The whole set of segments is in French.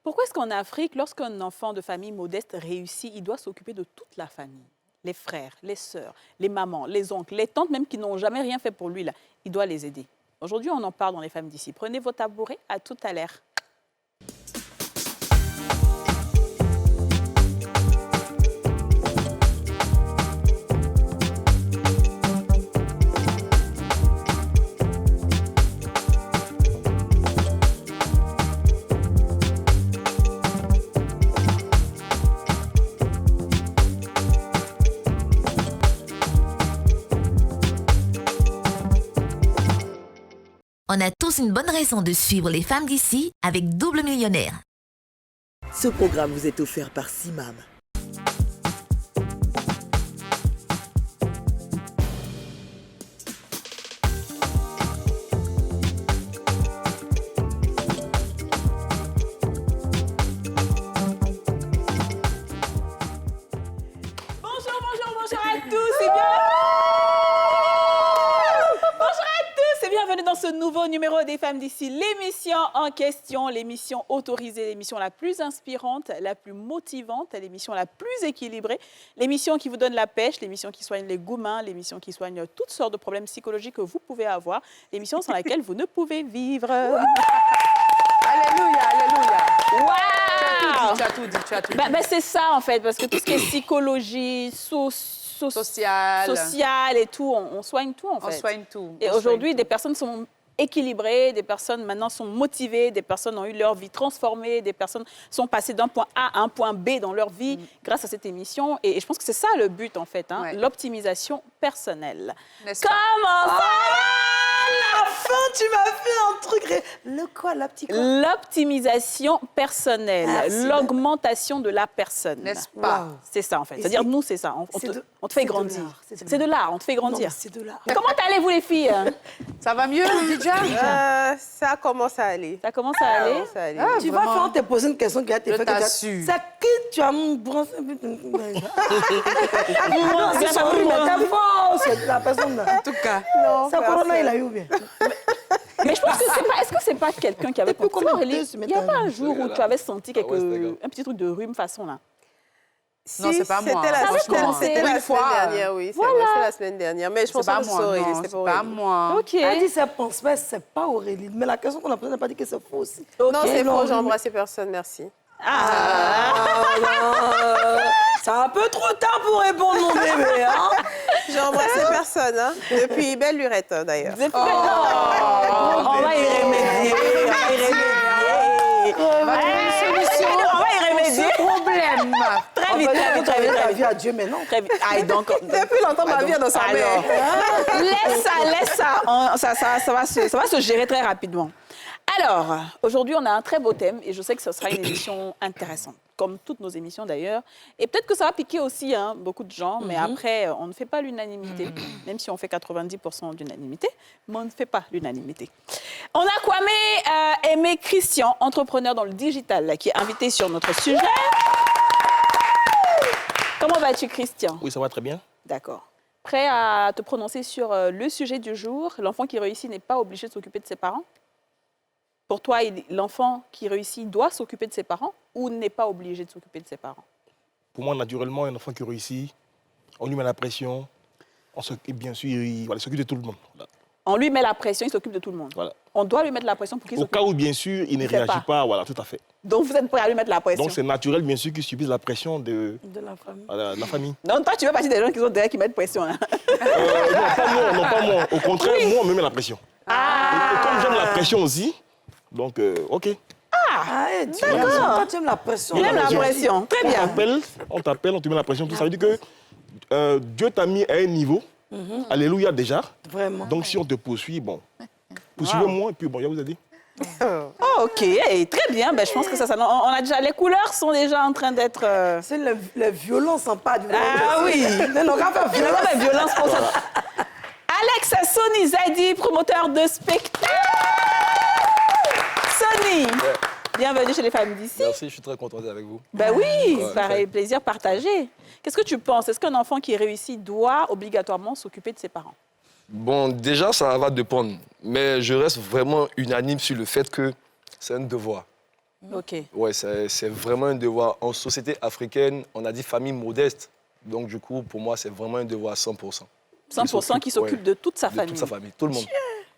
Pourquoi est-ce qu'en Afrique, lorsqu'un enfant de famille modeste réussit, il doit s'occuper de toute la famille? Les frères, les sœurs, les mamans, les oncles, les tantes même qui n'ont jamais rien fait pour lui, là, il doit les aider. Aujourd'hui, on en parle dans Les Femmes d'ici. Prenez vos tabourets, à tout à l'heure. On a tous une bonne raison de suivre Les Femmes d'ici avec Double Millionnaire. Ce programme vous est offert par Simam. Bonjour à tous, c'est bien. Bienvenue dans ce nouveau numéro des Femmes d'ici, l'émission en question, l'émission autorisée, l'émission la plus inspirante, la plus motivante, l'émission la plus équilibrée, l'émission qui vous donne la pêche, l'émission qui soigne les gourmands, l'émission qui soigne toutes sortes de problèmes psychologiques que vous pouvez avoir, l'émission sans laquelle vous ne pouvez vivre. Alléluia, alléluia. Waouh! Tu as tout dit. C'est ça en fait, parce que tout ce qui est psychologie, social et tout, on soigne tout en fait. On soigne tout. Et aujourd'hui, des personnes sont équilibrées, des personnes maintenant sont motivées, des personnes ont eu leur vie transformée, des personnes sont passées d'un point A à un point B dans leur vie grâce à cette émission. Et je pense que c'est ça le but en fait, hein, l'optimisation personnelle. Comment ça va? Enfin, tu m'as fait un truc. Le quoi, la petite quoi? L'optimisation personnelle, l'augmentation de la personne. N'est-ce pas? Wow. C'est ça en fait. C'est-à-dire nous, c'est ça. On te fait grandir. C'est de l'art, on te fait grandir. C'est de l'art. Comment allez-vous les filles? Ça va mieux, Lydia? Ça commence à aller. Ça commence à aller? Tu vas faire te poser une question qui a été faite. Je t'assure. C'est qui tu as mon bronze? C'est la personne là. En tout cas. Non, Ça, Corona, il a eu ou bien? Mais je pense que c'est pas... Est-ce que c'est pas quelqu'un qui avait... Il n'y a pas un jour où tu avais senti un petit truc de rhume façon là? Non, c'est pas moi. C'était la semaine dernière, oui. C'est la semaine dernière. Mais je pense que c'est Aurélie. C'est pas moi. Ok. Elle dit c'est pense, mais c'est pas Aurélie. Mais la question qu'on a posée, elle n'a pas dit que c'est faux aussi. Non, c'est faux, j'ai embrassé personne, merci. C'est un peu trop tard pour répondre, mon bébé. Hein? J'ai embrassé personne, hein. Depuis belle lurette, d'ailleurs. On va y remédier. On va y remédier. Problème. Très vite. La vie à Dieu maintenant. Très vite. Donc, Depuis longtemps, ma vie est dans sa mère. Laisse ça. Ça va se gérer très rapidement. Alors, aujourd'hui, on a un très beau thème et je sais que ce sera une émission intéressante, comme toutes nos émissions d'ailleurs. Et peut-être que ça va piquer aussi beaucoup de gens, mais après, on ne fait pas l'unanimité, même si on fait 90% d'unanimité, mais on ne fait pas l'unanimité. On a Kwame Aimé Christian, entrepreneur dans le digital, qui est invité sur notre sujet. Comment vas-tu, Christian? Oui, ça va très bien. D'accord. Prêt à te prononcer sur le sujet du jour? L'enfant qui réussit n'est pas obligé de s'occuper de ses parents? Pour toi, l'enfant qui réussit doit s'occuper de ses parents ou n'est pas obligé de s'occuper de ses parents? Pour moi, naturellement, un enfant qui réussit, on lui met la pression, bien sûr, il s'occupe de tout le monde. Voilà. On lui met la pression, il s'occupe de tout le monde. Voilà. On doit lui mettre la pression pour qu'il s'occupe. Au cas où, bien sûr, il ne réagit pas, voilà, tout à fait. Donc, vous êtes prêt à lui mettre la pression? Donc, c'est naturel, bien sûr, qu'il subisse la pression de la famille. Voilà, la famille. Donc, toi, tu veux partie des gens qui sont derrière qui mettent pression. Hein? Non, pas moi. Au contraire, moi, on me met la pression. Et comme j'aime la pression aussi, donc, OK. Toi, tu aimes la pression. Il aime la pression. Très bien. On t'appelle, on te met la pression. Tout ça veut dire que Dieu t'a mis à un niveau. Alléluia, déjà. Vraiment. Donc, si on te poursuit, poursuivez-moi, et puis bon, je vais vous aider. Oh, OK, hey, très bien. Je pense que ça on a déjà, les couleurs sont déjà en train d'être... C'est la violence en pas du oui. Non, la violence pour ça. Alex Sony Zadi, promoteur de spectacle. Sony, bienvenue chez Les Femmes d'ici. Merci, je suis très content d'être avec vous. Ben oui, pareil, plaisir partagé. Qu'est-ce que tu penses? Est-ce qu'un enfant qui réussit doit obligatoirement s'occuper de ses parents? Bon, déjà, ça va dépendre. Mais je reste vraiment unanime sur le fait que c'est un devoir. OK. Ouais, c'est vraiment un devoir. En société africaine, on a dit famille modeste. Donc, du coup, pour moi, c'est vraiment un devoir à 100%. 100% qui s'occupe de toute sa famille. De toute sa famille, tout le monde.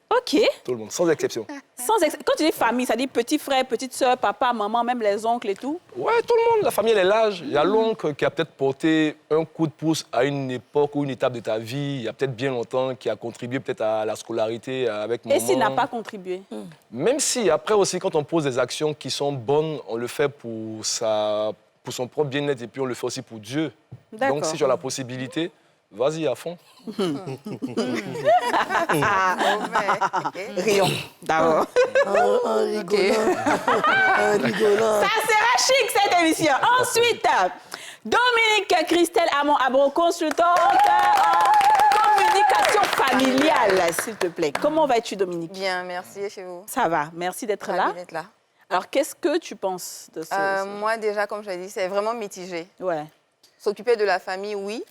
OK. Tout le monde, sans exception. Quand tu dis famille, ça dit petit frère, petite sœur, papa, maman, même les oncles et tout? Ouais, tout le monde. La famille, elle est large. Il y a l'oncle qui a peut-être porté un coup de pouce à une époque ou une étape de ta vie, il y a peut-être bien longtemps, qui a contribué peut-être à la scolarité avec maman. Et s'il n'a pas contribué? Même si, après aussi, quand on pose des actions qui sont bonnes, on le fait pour son propre bien-être et puis on le fait aussi pour Dieu. Donc, si tu as la possibilité, vas-y à fond. Rions, d'abord. Un rigolant. Ça sera chic, cette émission. Ensuite, Dominique Christelle Amon-Abro, consultante en communication familiale, s'il te plaît. Comment vas-tu, Dominique? Bien, merci. Et chez vous? Ça va, merci d'être là. D'être là. Alors, qu'est-ce que tu penses de ce... Moi, déjà, comme je l'ai dit, c'est vraiment mitigé. Ouais. S'occuper de la famille, oui.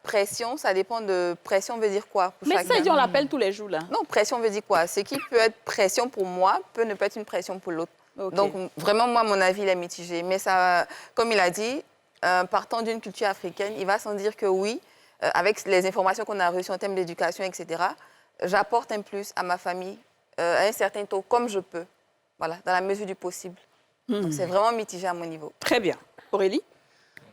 Pression, ça dépend de... Pression veut dire quoi pour Mais chacun? ça, on l'appelle tous les jours, là. Non, pression veut dire quoi? Ce qui peut être pression pour moi peut ne pas être une pression pour l'autre. Okay. Donc, vraiment, moi, mon avis, il est mitigé. Mais ça, comme il a dit, partant d'une culture africaine, il va sans dire que oui, avec les informations qu'on a reçues en termes d'éducation, etc., j'apporte un plus à ma famille à un certain taux, comme je peux. Voilà, dans la mesure du possible. Donc, c'est vraiment mitigé à mon niveau. Très bien. Aurélie?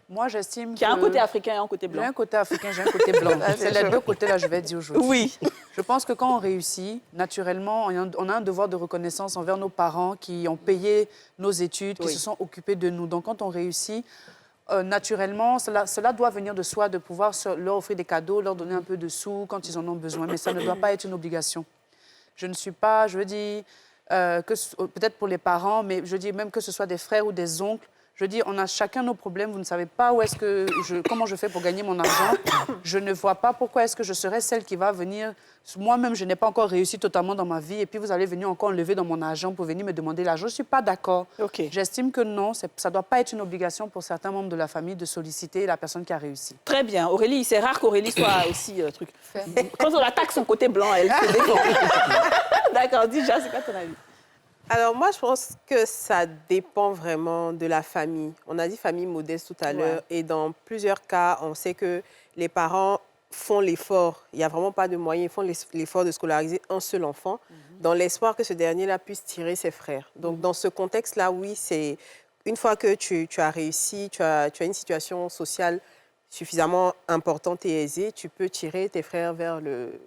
Moi, j'estime Qu'il y a un côté africain et un côté blanc. J'ai un côté africain, j'ai un côté blanc. C'est les deux côtés-là, je vais dire aujourd'hui. Oui. Je pense que quand on réussit, naturellement, on a un devoir de reconnaissance envers nos parents qui ont payé nos études, qui se sont occupés de nous. Donc, quand on réussit, naturellement, cela doit venir de soi, de pouvoir leur offrir des cadeaux, leur donner un peu de sous quand ils en ont besoin. Mais ça ne doit pas être une obligation. Je ne suis pas, je veux dire, peut-être pour les parents, mais je dis même que ce soit des frères ou des oncles, je dis, on a chacun nos problèmes. Vous ne savez pas où est-ce que comment je fais pour gagner mon argent. Je ne vois pas pourquoi est-ce que je serais celle qui va venir. Moi-même, je n'ai pas encore réussi totalement dans ma vie. Et puis, vous allez venir encore enlever dans mon argent pour venir me demander l'argent. Je ne suis pas d'accord. Okay. J'estime que non, ça ne doit pas être une obligation pour certains membres de la famille de solliciter la personne qui a réussi. Très bien. Aurélie, c'est rare qu'Aurélie soit aussi truc. Quand on attaque son côté blanc, elle se défend. D'accord, déjà, c'est quoi ton avis? Alors, moi, je pense que ça dépend vraiment de la famille. On a dit famille modeste tout à l'heure. Et dans plusieurs cas, on sait que les parents font l'effort. Il n'y a vraiment pas de moyens. Ils font l'effort de scolariser un seul enfant dans l'espoir que ce dernier-là puisse tirer ses frères. Donc, dans ce contexte-là, oui, c'est une fois que tu as réussi, tu as une situation sociale suffisamment importante et aisée, tu peux tirer tes frères vers le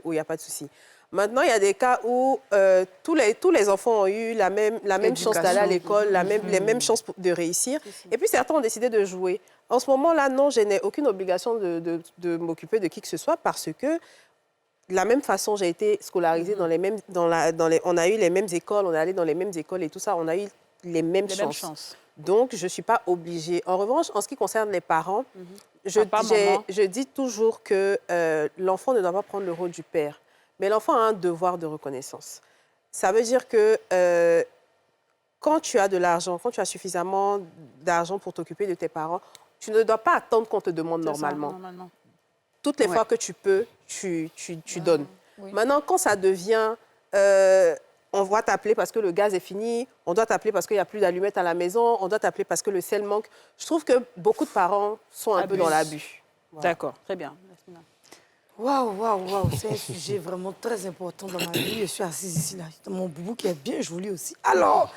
haut, il n'y a pas de souci. Maintenant, il y a des cas où tous les enfants ont eu la même chance d'aller à l'école, les mêmes chances de réussir. Et puis, certains ont décidé de jouer. En ce moment-là, non, je n'ai aucune obligation de m'occuper de qui que ce soit parce que, de la même façon, j'ai été scolarisée on a eu les mêmes écoles, on est allé dans les mêmes écoles et tout ça, on a eu les mêmes chances. Donc, je ne suis pas obligée. En revanche, en ce qui concerne les parents, je dis toujours que l'enfant ne doit pas prendre le rôle du père. Mais l'enfant a un devoir de reconnaissance. Ça veut dire que quand tu as de l'argent, quand tu as suffisamment d'argent pour t'occuper de tes parents, tu ne dois pas attendre qu'on te demande normalement. Toutes les fois que tu peux, tu donnes. Oui. Maintenant, quand ça devient... on doit t'appeler parce que le gaz est fini, on doit t'appeler parce qu'il n'y a plus d'allumettes à la maison, on doit t'appeler parce que le sel manque. Je trouve que beaucoup de parents sont un peu dans l'abus. Voilà. D'accord, très bien. Waouh, c'est un sujet vraiment très important dans ma vie. Je suis assise ici, là. Mon boubou qui est bien joli aussi. Alors,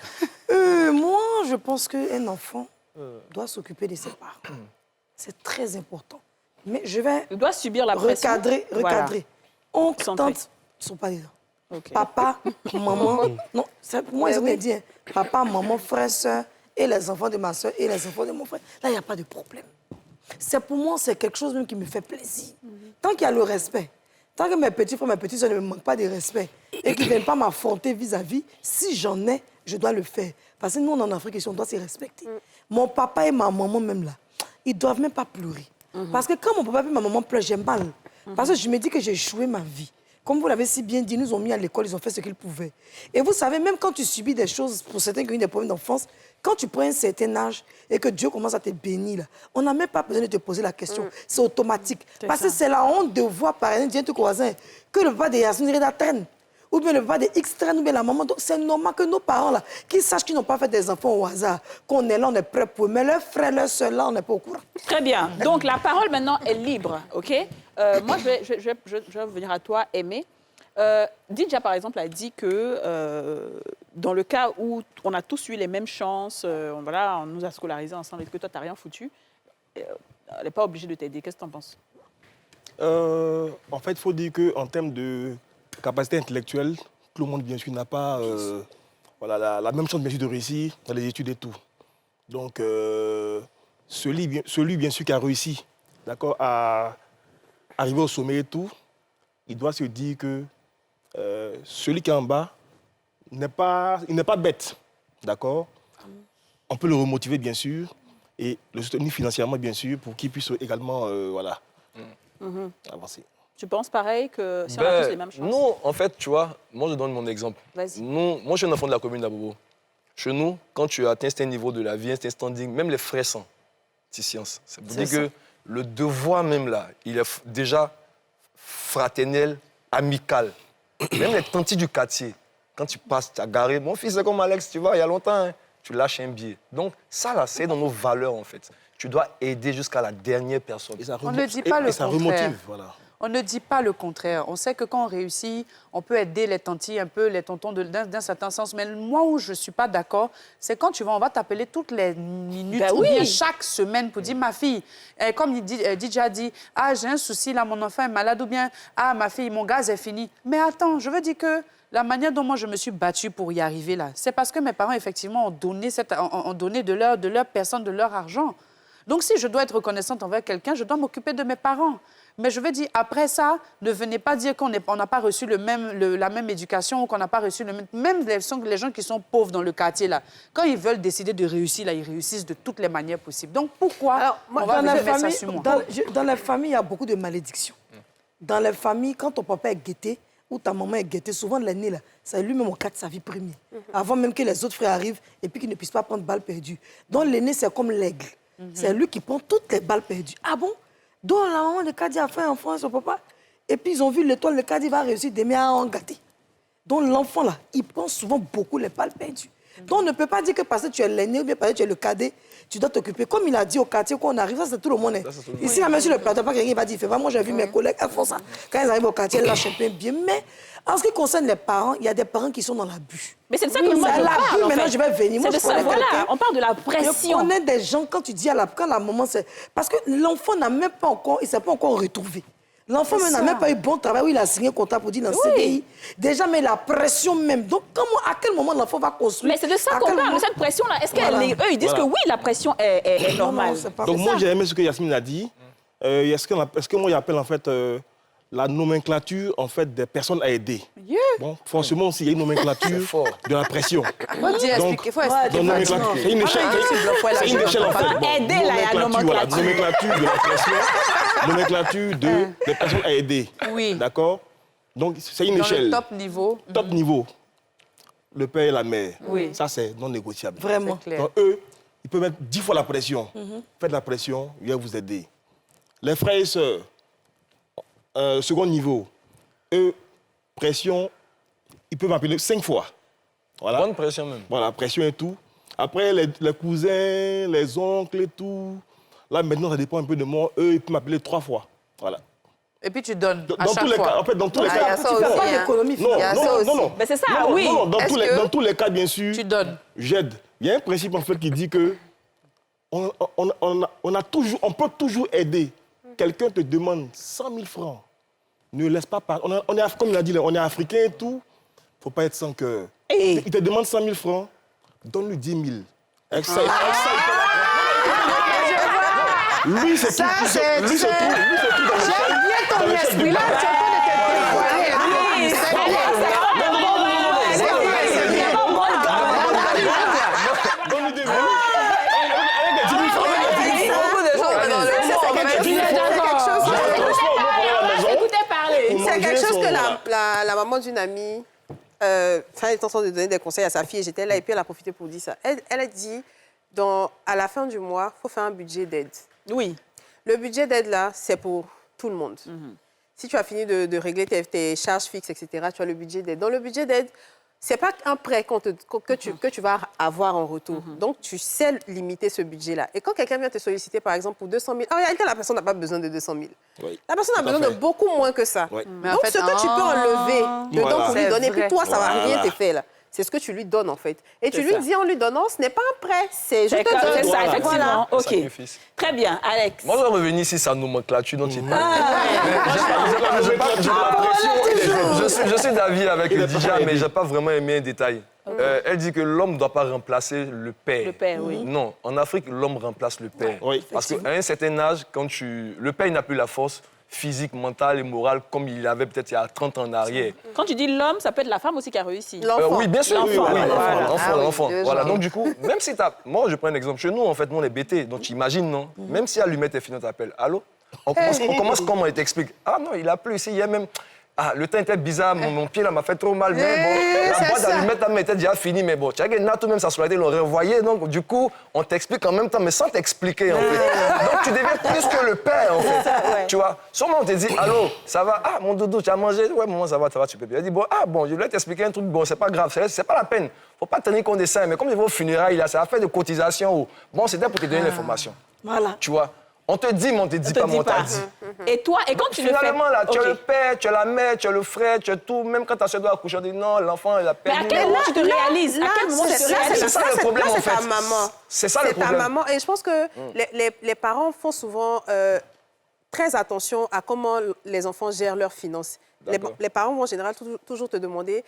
moi, je pense qu'un enfant doit s'occuper de ses parents. C'est très important. Mais je vais... Il doit subir la pression. Recadrer. Voilà. Oncle, tante, ils ne sont pas dedans. Okay. Papa, maman... Non, pour moi, ils ont dit, hein, papa, maman, frère, soeur, et les enfants de ma soeur, et les enfants de mon frère. Là, il n'y a pas de problème. Pour moi, c'est quelque chose même qui me fait plaisir. Tant qu'il y a le respect, tant que mes petits frères, mes petites soeurs ne me manquent pas de respect et qu'ils ne viennent pas m'affronter vis-à-vis, si j'en ai, je dois le faire. Parce que nous, on est en Afrique, on doit se respecter. Mon papa et ma maman, même là, ils ne doivent même pas pleurer. Parce que quand mon papa et ma maman pleurent, j'ai mal. Parce que je me dis que j'ai échoué ma vie. Comme vous l'avez si bien dit, ils nous ont mis à l'école, ils ont fait ce qu'ils pouvaient. Et vous savez, même quand tu subis des choses, pour certains qui ont eu des problèmes d'enfance, quand tu prends un certain âge et que Dieu commence à te bénir, là, on n'a même pas besoin de te poser la question. C'est automatique. Parce que c'est la honte de voir, par exemple, un truc voisin, que le papa de Yasmine irait d'atteindre. ou bien le papa de X traîne, ou bien la maman. Donc, c'est normal que nos parents, là, qu'ils sachent qu'ils n'ont pas fait des enfants au hasard, qu'on est là, on est prêt pour eux. Mais leurs frères, leurs soeurs, là, on n'est pas au courant. Très bien. Donc, la parole, maintenant, est libre, OK? Moi, je vais venir à toi, Aimé. Didja, par exemple, a dit que dans le cas où on a tous eu les mêmes chances, voilà, on nous a scolarisés ensemble et que toi, tu n'as rien foutu, elle n'est pas obligée de t'aider. Qu'est-ce que tu en penses? En fait, il faut dire qu'en termes de capacité intellectuelle, tout le monde, bien sûr, n'a pas voilà, la même chance, bien sûr, de réussir dans les études et tout. Donc, celui, bien sûr, qui a réussi, d'accord, à arriver au sommet et tout, il doit se dire que celui qui est en bas, il n'est pas bête, d'accord? On peut le remotiver, bien sûr, et le soutenir financièrement, bien sûr, pour qu'il puisse également, voilà, avancer. Tu penses pareil que si on a tous les mêmes chances? Non, en fait, tu vois, moi, je donne mon exemple. Vas-y. Moi, je suis un enfant de la commune d'Abobo. Chez nous, quand tu atteins un niveau de la vie, un standing, même les frères sont sciences. Ça veut dire que le devoir même là, il est déjà fraternel, amical. Même les tantis du quartier, quand tu passes, tu as garé. Mon fils, c'est comme Alex, tu vois, il y a longtemps, hein, tu lâches un billet. Donc, ça, là, c'est dans nos valeurs, en fait. Tu dois aider jusqu'à la dernière personne. On ne dit pas le ça contraire. remotive, voilà. On ne dit pas le contraire. On sait que quand on réussit, on peut aider les tantis, un peu les tontons d'un certain sens. Mais moi, où je ne suis pas d'accord, c'est quand on va t'appeler toutes les minutes ou bien chaque semaine pour dire, ma fille, comme Didja dit, ah, j'ai un souci, là, mon enfant est malade, ou bien, ah, ma fille, mon gaz est fini. Mais attends, je veux dire que la manière dont moi je me suis battue pour y arriver, là, c'est parce que mes parents, effectivement, ont donné de leur personne, de leur argent. Donc, si je dois être reconnaissante envers quelqu'un, je dois m'occuper de mes parents. Mais je veux dire, après ça, ne venez pas dire qu'on n'a pas reçu la même éducation ou qu'on n'a pas reçu le même... Même les gens qui sont pauvres dans le quartier, là, quand ils veulent décider de réussir, là, ils réussissent de toutes les manières possibles. Donc, pourquoi on va mettre ça sur moi? Dans les familles, il y a beaucoup de malédictions. Dans les familles, quand ton papa est guetté ou ta maman est guettée, souvent l'aîné, là, c'est lui-même au cas de sa vie premier. Avant même que les autres frères arrivent et puis qu'ils ne puissent pas prendre balle perdue. Donc, l'aîné, c'est comme l'aigle. C'est lui qui prend toutes les balles perdues. Ah bon? Donc la maman de Kadi a fait un enfant à son papa. Et puis ils ont vu l'étoile, le Kadi va réussir demain à en gâter. Donc l'enfant là, il prend souvent beaucoup les balles perdues. Donc on ne peut pas dire que parce que tu es l'aîné ou bien parce que tu es le cadet, tu dois t'occuper. Comme il a dit au quartier, quand on arrive, ça c'est tout le monde. Ici, la sur le plateau, pas quelqu'un va dire, moi j'ai vu mes collègues, elles font ça. Quand ils arrivent au quartier, elles lâchent un peu bien. Mais en ce qui concerne les parents, il y a des parents qui sont dans l'abus. Mais c'est de ça que moi je parle, en maintenant fait. je vais venir. Moi, C'est de ça, voilà. On parle de la pression. Je connais des gens, quand tu dis quand la maman, c'est... Parce que l'enfant n'a même pas encore, il ne s'est pas encore retrouvé. L'enfant n'a même pas eu bon travail où il a signé un contrat pour dire dans le CDI. Déjà, mais la pression même. Donc, à quel moment l'enfant va construire? Mais c'est de ça qu'on parle, de cette pression-là. Est-ce qu'eux, ils disent que oui, la pression est normale? Donc, moi, j'ai aimé ce que Yasmine a dit. Est-ce que moi, j'appelle en fait la nomenclature en fait, des personnes à aider. Bon, forcément, s'il y a une nomenclature de la pression. Donc, c'est une échelle. C'est une échelle en fait. Aider, là, il y a nomenclature de la pression. Nomenclature des personnes à aider. Oui. D'accord? Donc, c'est une échelle. Dans le top niveau. Top niveau. Le père et la mère. Oui. Ça, c'est non négociable. Vraiment. Donc, eux, ils peuvent mettre 10 fois la pression. Faites la pression, ils vont vous aider. Les frères et sœurs, second niveau, eux, pression, ils peuvent m'appeler 5 fois. Voilà. Bonne pression même. Voilà, pression et tout. Après, les cousins, les oncles et tout. Là, maintenant, ça dépend un peu de moi. Eux, ils peuvent m'appeler 3 fois. Voilà. Et puis tu donnes Dans à chaque tous les fois. cas, en fait, dans tous les il y cas... a ça aussi, pas hein. d'économie. Non. Mais c'est ça, Non, oui. non, dans Est-ce tous les cas, bien sûr, Tu donnes. j'aide. Il y a un principe, en fait, qui dit que on peut toujours aider. Quelqu'un te demande 100 000 francs. Ne laisse pas parler. Comme il a dit, on est africain et tout. Il ne faut pas être sans cœur. Il te demande 100 000 francs, donne-lui 10 000. Avec ça, lui, c'est tout. Lui, c'est tout. J'aime bien ton esprit là, tu es en train de te Donne-lui 10 000. C'est quelque chose que la maman d'une amie fait intention de donner des conseils à sa fille. J'étais là et puis elle a profité pour dire ça. Elle a dit, à la fin du mois, il faut faire un budget d'aide. Oui. Le budget d'aide, là, c'est pour tout le monde. si tu as fini de régler tes charges fixes, etc., tu as le budget d'aide. Dans le budget d'aide, ce n'est pas un prêt que tu vas avoir en retour. Donc, tu sais limiter ce budget-là. Et quand quelqu'un vient te solliciter, par exemple, pour 200 000, en réalité, la personne n'a pas besoin de 200 000. Oui. La personne a besoin de beaucoup moins que ça. Oui. Mais en Donc, fait, ce que tu peux enlever dedans pour lui C'est donner, vrai. puis toi, ça ne va rien Voilà. te faire, là. C'est ce que tu lui donnes, en fait. Et tu C'est lui ça. dis en lui donnant, ce n'est pas un prêt, c'est je te C'est donne. ça, effectivement. Voilà. OK. Sacrifice. Très bien, Alex. Moi, je vais revenir ici, sa nomenclature dont il parle. Je suis d'avis avec Didier, mais je n'ai pas vraiment aimé un détail. Elle dit que l'homme ne doit pas remplacer le père. Le père, oui. Non, en Afrique, l'homme remplace le père. Oui. Parce qu'à un certain âge, le père il n'a plus la force physique, mentale et morale comme il avait peut-être il y a 30 ans en arrière. Quand tu dis l'homme, ça peut être la femme aussi qui a réussi. L'enfant. Oui, bien sûr, oui, L'enfant, oui, voilà. l'enfant. deux Voilà, genres. donc du coup, même si moi, je prends un exemple. Chez nous, en fait, nous, on est bêtés. Donc, tu imagines, non? Même si Allumette est fini, on t'appelle. Allô? On commence comment il t'explique? Ah non, il a plu ici, il y a même... Ah, le temps était bizarre, mon pied là m'a fait trop mal, mais bon, la boîte d'allumettes là était déjà finie, mais bon, tu vois que tout même sa soirée, ils l'ont renvoyé, donc du coup, on t'explique en même temps, mais sans t'expliquer en fait. Donc tu deviens plus que le père en fait, tu vois. Sûrement on te dit, allô, ça va? Ah, mon doudou, tu as mangé? Ouais, maman, ça va, tu peux bien. Elle dit, bon, ah bon, je voulais t'expliquer un truc, bon, c'est pas grave, c'est pas la peine, faut pas tenir compte de ça, mais comme ils vont aux funérailles, là, ça a fait de cotisation, ou... bon, c'était pour te donner l'information, Voilà. tu vois. On te dit, mais on te dit pas, mais on t'a dit. Et toi, et quand tu le fais... Finalement, là, tu as Ok. le père, tu as la mère, tu as le frère, tu as tout. Même quand ta soeur doit accoucher, on dit non, l'enfant, il a Mais à perdu. quel moment tu te réalises? À quel moment tu te c'est réalises? ça le problème, en C'est ta fait. maman. C'est ça le C'est ta problème. maman. Et je pense que les parents font souvent très attention à comment les enfants gèrent leurs finances. Les parents vont en général toujours te demander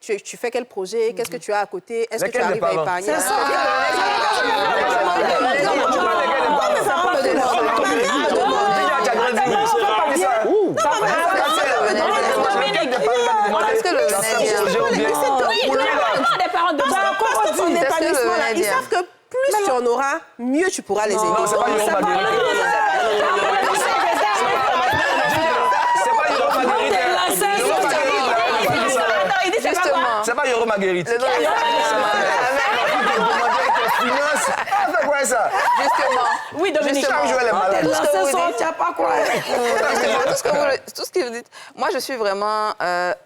tu fais quel projet, qu'est-ce que tu as à côté, est-ce que tu Lesquels arrives des à parents? épargner. C'est ça. Est-ce que le venait Des parents de Parce que ton C'est ce que établissement, je là, venais ils dire. savent que plus tu en auras, mieux tu pourras les aider. Non, c'est pas Yoram Marguerite. C'est pas Yoram Marguerite. Justement. C'est pas Yoram Marguerite. Le nom est C'est quoi ça? Justement. Oui, Dominique. Chaque jour, elle est malade. Tu n'as pas quoi. Tout ce que vous dites. Moi, je suis vraiment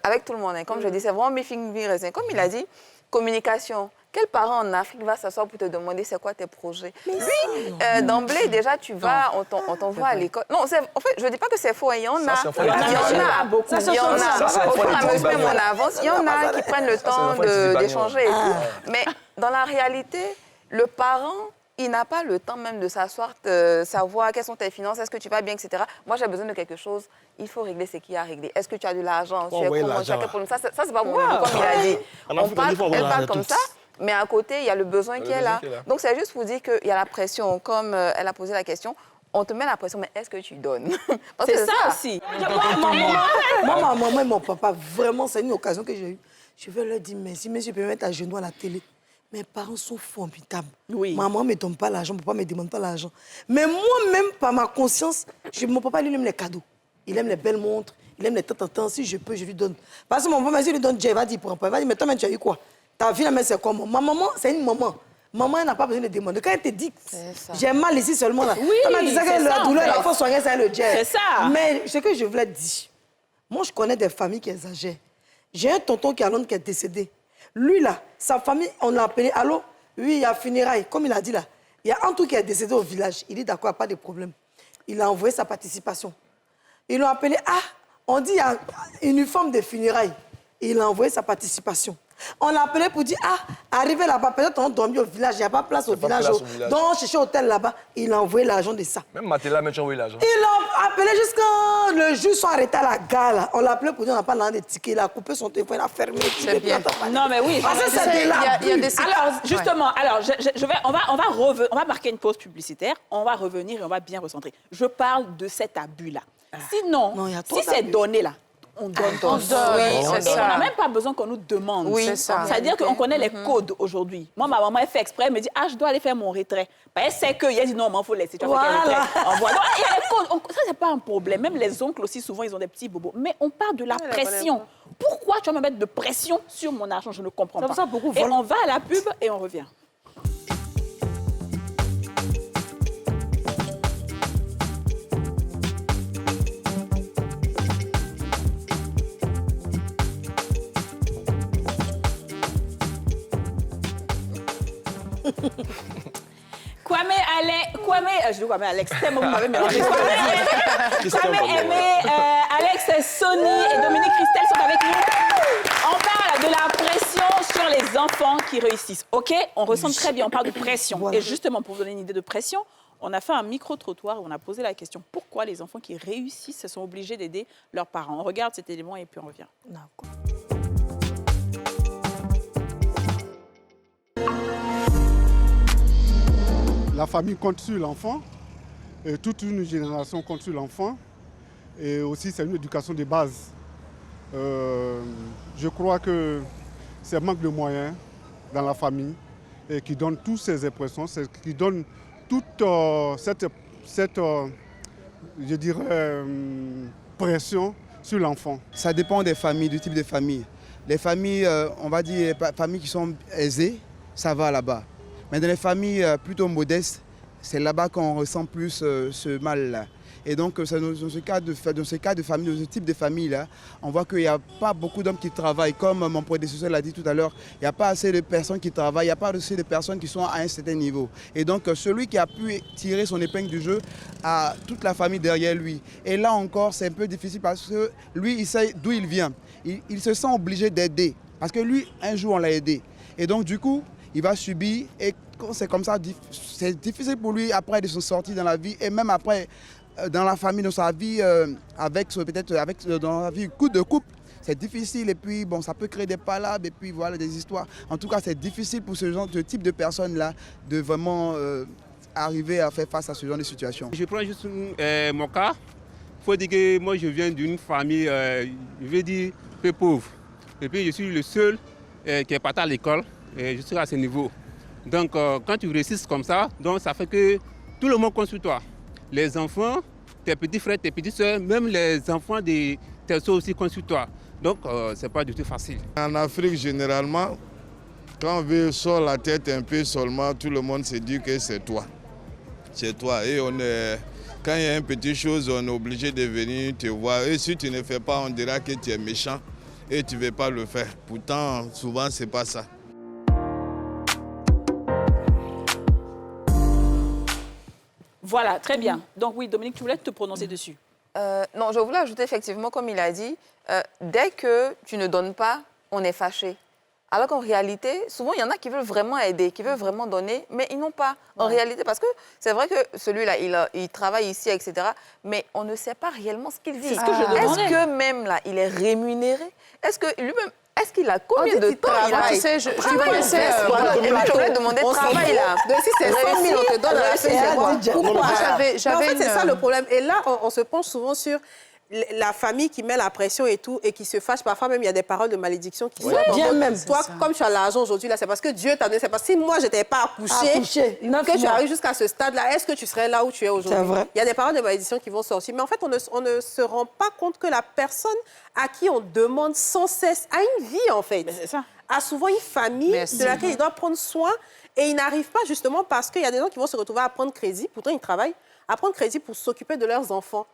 avec tout le monde. Hein. Comme je dis, c'est vraiment mi-figue, mi-raisin. Comme il a dit, communication. Quel parent en Afrique va s'asseoir pour te demander c'est quoi tes projets? Lui, d'emblée, déjà, tu vas, on t'envoie à l'école. Non, en fait, je ne dis pas que c'est faux. Il y en a. Ça, c'est un faux. Il y en a. beaucoup. Il y en Ça, c'est a. un Au faux fur et à des mesure, petits on avance. Il y en a qui prennent le temps enfants, ils se d'échanger et tout. Mais dans la réalité, le parent, il n'a pas le temps même de s'asseoir, de savoir quelles sont tes finances, est-ce que tu vas bien, etc. Moi, j'ai besoin de quelque chose, il faut régler ce qu'il y a à régler. Est-ce que tu as de l'argent? Tu es oui, comment? Tu as l'argent. quel problème? Ça, c'est pas mon niveau, comme il a dit. En Afrique, il faut avoir Elle parle l'argent comme tous. ça, mais à côté, il y a le besoin qui est là. besoin qui est là. Donc, c'est juste pour dire qu'il y a la pression. Comme elle a posé la question, on te met la pression, mais est-ce que tu donnes? Parce que C'est ça aussi. Moi, ma maman et mon papa, vraiment, c'est une occasion que j'ai eue. Je vais leur dire merci, monsieur, peut me mettre à genoux à la télé. Mes parents sont formidables. Oui. Maman ne me donne pas l'argent, papa ne me demande pas l'argent. Mais moi-même, par ma conscience, mon papa, lui, il aime les cadeaux. Il aime les belles montres, il aime les temps. Si je peux, je lui donne. Parce que mon papa, si lui donne Dieu, il va dire, il prend pas. Il va dire, mais toi, tu as eu quoi? Ta vie, mais c'est comment? Ma maman, c'est une maman. Maman, elle n'a pas besoin de demander. Quand elle te dit, j'ai mal ici seulement là. Oui, quand elle me disait c'est que la ça, douleur, en fait. la faut soigner, c'est le Dieu. C'est ça. Mais ce que je voulais dire, moi, je connais des familles qui exagèrent. J'ai un tonton qui est à Londres qui est décédé. Lui, là, sa famille, on l'a appelé, allô? Oui, il y a funérailles. Comme il a dit là, il y a un truc qui est décédé au village. Il dit d'accord, pas de problème. Il a envoyé sa participation. Ils l'ont appelé, on dit il y a une uniforme de funérailles. Il a envoyé sa participation. On l'a appelé pour dire, arrivé là-bas, peut-être on dormi au village, il n'y a pas place au pas village. place au village. Donc, chercher hôtel là-bas, il a envoyé l'argent de ça. Même Matéla, mais tu as envoyé l'argent. Ils l'ont appelé jusqu'à le juge sont arrêtés à la gare. Là. On l'a appelé pour dire on n'a pas l'argent des tickets. Il a coupé son téléphone, il a fermé. C'est bien. Non, mais oui. Parce que c'est de la Il y a des Alors, justement, on va marquer une pause publicitaire. On va revenir et on va bien recentrer. Je parle de cet abus-là. Sinon, Non, il y a trop si c'est d'abus. donné là, on donne. On donne, oui, Et c'est on n'a ça. même pas besoin qu'on nous demande. Oui, c'est ça. C'est-à-dire qu'on connaît les codes aujourd'hui. Moi, ma maman, elle fait exprès, elle me dit, je dois aller faire mon retrait. Ben, elle sait qu'il a dit, non, il faut laisser. Tu vas faire quel Voilà. retrait? Envoie. Donc, il y a les codes. Ça, c'est pas un problème. Même les oncles aussi, souvent, ils ont des petits bobos. Mais on parle de la pression. Pourquoi tu vas me mettre de pression sur mon argent? Je ne comprends C'est pas. pour ça que beaucoup Et volent. on va à la pub et on revient. Je dis Kwame Alex, c'est mon mauvais mélange. Kwame Aimé, Alex Sony et Dominique Christelle sont avec nous. On parle de la pression sur les enfants qui réussissent. OK? On ressent très bien, on parle de pression. Et justement, pour vous donner une idée de pression, on a fait un micro-trottoir où on a posé la question pourquoi les enfants qui réussissent sont obligés d'aider leurs parents. On regarde cet élément et puis on revient. D'accord. La famille compte sur l'enfant, et toute une génération compte sur l'enfant, et aussi c'est une éducation de base. Je crois que c'est un manque de moyens dans la famille et qui donne toutes ces impressions, qui donne toute cette je dirais, pression sur l'enfant. Ça dépend des familles, du type de famille. Les familles, on va dire, les familles qui sont aisées, ça va là-bas. Mais dans les familles plutôt modestes, c'est là-bas qu'on ressent plus ce mal-là. Et donc, dans ce cas de famille, dans ce type de famille-là, on voit qu'il n'y a pas beaucoup d'hommes qui travaillent. Comme mon prédécesseur l'a dit tout à l'heure, il n'y a pas assez de personnes qui travaillent, il n'y a pas assez de personnes qui sont à un certain niveau. Et donc, celui qui a pu tirer son épingle du jeu a toute la famille derrière lui. Et là encore, c'est un peu difficile parce que lui, il sait d'où il vient. Il se sent obligé d'aider. Parce que lui, un jour, on l'a aidé. Et donc, du coup, il va subir. Et quand c'est comme ça, c'est difficile pour lui après de se sortir dans la vie. Et même après, dans la famille, dans sa vie, dans la vie de couple, c'est difficile. Et puis, bon, ça peut créer des palabres et puis voilà, des histoires. En tout cas, c'est difficile pour ce type de personnes-là de vraiment arriver à faire face à ce genre de situation. Je prends juste mon cas. Il faut dire que moi, je viens d'une famille, je veux dire, peu pauvre. Et puis, je suis le seul qui est parti à l'école. Et je suis à ce niveau. Donc, quand tu réussis comme ça, donc ça fait que tout le monde compte sur toi. Les enfants, tes petits frères, tes petites soeurs, même les enfants de tes soeurs aussi comptent sur toi. Donc, c'est pas du tout facile. En Afrique, généralement, quand on veut sortir la tête un peu seulement, tout le monde se dit que c'est toi. C'est toi. Et quand il y a une petite chose, on est obligé de venir te voir. Et si tu ne fais pas, on dira que tu es méchant et tu ne veux pas le faire. Pourtant, souvent, ce n'est pas ça. Voilà, très bien. Donc oui, Dominique, tu voulais te prononcer dessus. Non, je voulais ajouter effectivement, comme il a dit, dès que tu ne donnes pas, on est fâché. Alors qu'en réalité, souvent, il y en a qui veulent vraiment aider, qui veulent vraiment donner, mais ils n'ont pas. En réalité, parce que c'est vrai que celui-là, il travaille ici, etc., mais on ne sait pas réellement ce qu'il vit. C'est ce que je demandais. Est-ce que même là, il est rémunéré? Est-ce que lui-même... Est-ce qu'il a combien de temps il a? Tu sais, je connaissais... Je voulais demander travail là. Si c'est 100 000, on te donne la fête. Pourquoi? En fait, c'est ça le problème. Et là, on se penche souvent sur la famille qui met la pression et tout, et qui se fâche. Parfois même, il y a des paroles de malédiction qui sortent. Bien même. Toi, comme tu as l'argent aujourd'hui, là, c'est parce que Dieu t'a donné. C'est parce que si moi, je n'étais pas accouchée, que tu arrives jusqu'à ce stade-là, est-ce que tu serais là où tu es aujourd'hui? C'est vrai. Il y a des paroles de malédiction qui vont sortir. Mais en fait, on ne se rend pas compte que la personne à qui on demande sans cesse a une vie, en fait. C'est ça. A souvent une famille de laquelle il doit prendre soin. Et il n'arrive pas justement parce qu'il y a des gens qui vont se retrouver à prendre crédit, pourtant ils travaillent, à prendre crédit pour s'occuper de leurs enfants.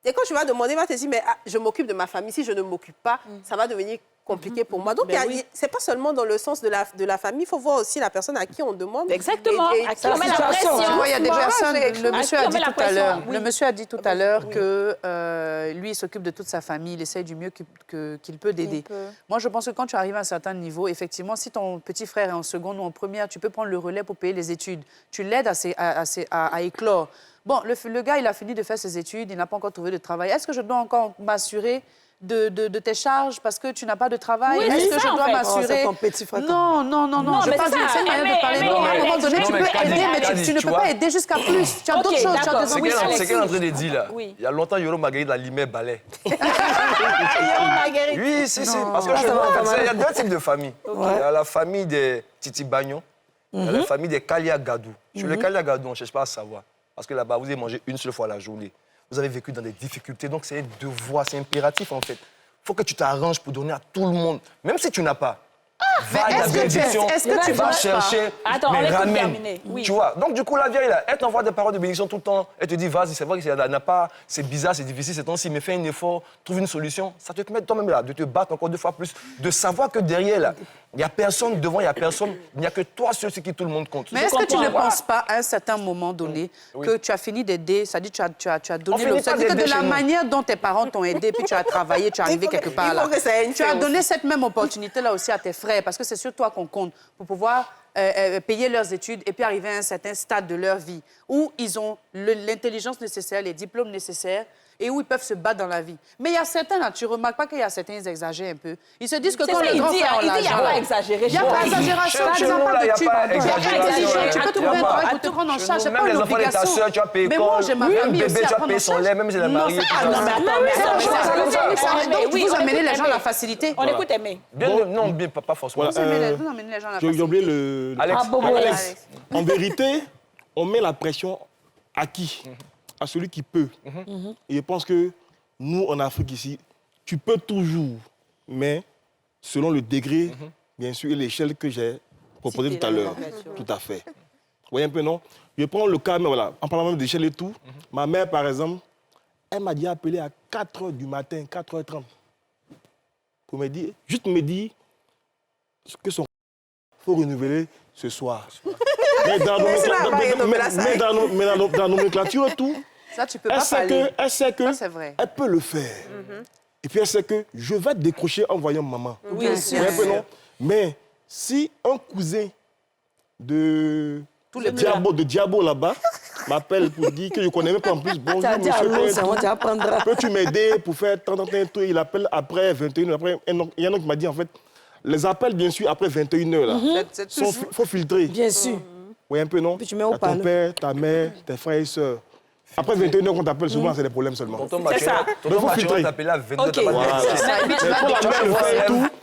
Et quand tu vas demander, il va te dire, mais je m'occupe de ma famille. Si je ne m'occupe pas, ça va devenir compliqué pour moi. Donc, c'est pas seulement dans le sens de la famille, il faut voir aussi la personne à qui on demande. Exactement. À qui on met la pression. Tu vois, il y a des personnes... Le monsieur a dit tout à l'heure. Oui. Le monsieur a dit tout à l'heure que lui, il s'occupe de toute sa famille, il essaye du mieux qu'il peut d'aider. Moi, je pense que quand tu arrives à un certain niveau, effectivement, si ton petit frère est en seconde ou en première, tu peux prendre le relais pour payer les études. Tu l'aides à éclore. Bon, le gars, il a fini de faire ses études, il n'a pas encore trouvé de travail. Est-ce que je dois encore m'assurer de tes charges parce que tu n'as pas de travail? Est-ce que je dois m'assurer? ton petit frère. Non, je passe une manière de parler. Non, à un moment donné, tu peux aider, mais tu ne peux pas aider jusqu'à plus. Tu as d'autres choses. C'est qu'elle est en train de dire, là. Il y a longtemps, Yoro Marguerite a limé balai. Yoro Marguerite. Oui, c'est parce que chez nous, il y a deux types de familles. Il y a la famille des Titi Bagnon, il y a la famille des Kalia Gadou. Sur les Kalia Gadou, on ne cherche pas à savoir. Parce que là-bas, vous avez mangé une seule fois la journée. Vous avez vécu dans des difficultés, donc c'est un devoir, c'est impératif en fait. Il faut que tu t'arranges pour donner à tout le monde, même si tu n'as pas. Va à la bénédiction, va chercher, mais ramène. Tu vois, donc du coup, la vieille, là, elle t'envoie des paroles de bénédiction tout le temps. Elle te dit, vas-y, c'est vrai que ça n'a pas, c'est bizarre, c'est difficile, c'est temps-ci, mais fais un effort, trouve une solution. Ça te permet toi-même là de te battre encore 2 fois plus, de savoir que derrière, là, Il n'y a personne devant, il n'y a personne. Il n'y a que toi sur ce qui tout le monde compte. Mais est-ce que tu ne penses pas, à un certain moment donné, que tu as fini d'aider, c'est-à-dire tu as donné le... C'est-à-dire que de la manière dont tes parents t'ont aidé, puis tu as travaillé, tu es arrivé quelque part là. Tu as donné cette même opportunité-là aussi à tes frères, parce que c'est sur toi qu'on compte, pour pouvoir payer leurs études et puis arriver à un certain stade de leur vie, où ils ont l'intelligence nécessaire, les diplômes nécessaires, et où ils peuvent se battre dans la vie. Mais il y a certains, là, tu ne remarques pas qu'il y a certains, ils exagèrent un peu. Ils se disent que quand les grands frères ont l'argent... Il n'y a pas exagéré. Il n'y a pas exagération. Tu n'as pas de tube. Tu n'es pas intelligent. Tu peux trouver un travail pour te prendre en charge. Ce n'est pas une obligation. Même les enfants de ta soeur, tu as payé mais moi, j'ai ma famille aussi à prendre en charge. Même si elle est mariée. Non, mais attends, vous amenez les gens à la facilité. On écoute Aimé. Non, pas forcément. Vous amenez les gens à la facilité. J'ai oublié le... Alex. En vérité, on met la pression à qui? À celui qui peut. Et je pense que nous, en Afrique ici, tu peux toujours, mais selon le degré, bien sûr, et l'échelle que j'ai proposée tout à l'heure. Tout à fait. Vous voyez un peu, non? Je prends le cas, mais voilà, en parlant même d'échelle et tout, ma mère, par exemple, elle m'a dit appeler à 4h du matin, 4h30, pour me dire, juste me dire que son faut renouveler ce soir. Mais dans la nomenclature et tout, ça, tu peux pas parler. Elle sait que c'est vrai. Elle peut le faire. Et puis elle sait que je vais décrocher en voyant maman. Oui, bien sûr. Mais si un cousin de Diabo là-bas m'appelle pour dire que je connais même pas en plus, bonjour monsieur, peux-tu m'aider pour faire tant tout, il appelle après 21h. Après, il y en a un qui m'a dit en fait, les appels bien sûr après 21h là, faut filtrer. Bien sûr. Oui, un peu non. Puis tu mets au à ton père, ta mère, tes frères et sœurs. Après 21h, quand t'appelles, souvent, c'est des problèmes seulement. C'est ça. Donc, il faut filtrer. T'appelles à 22h, t'as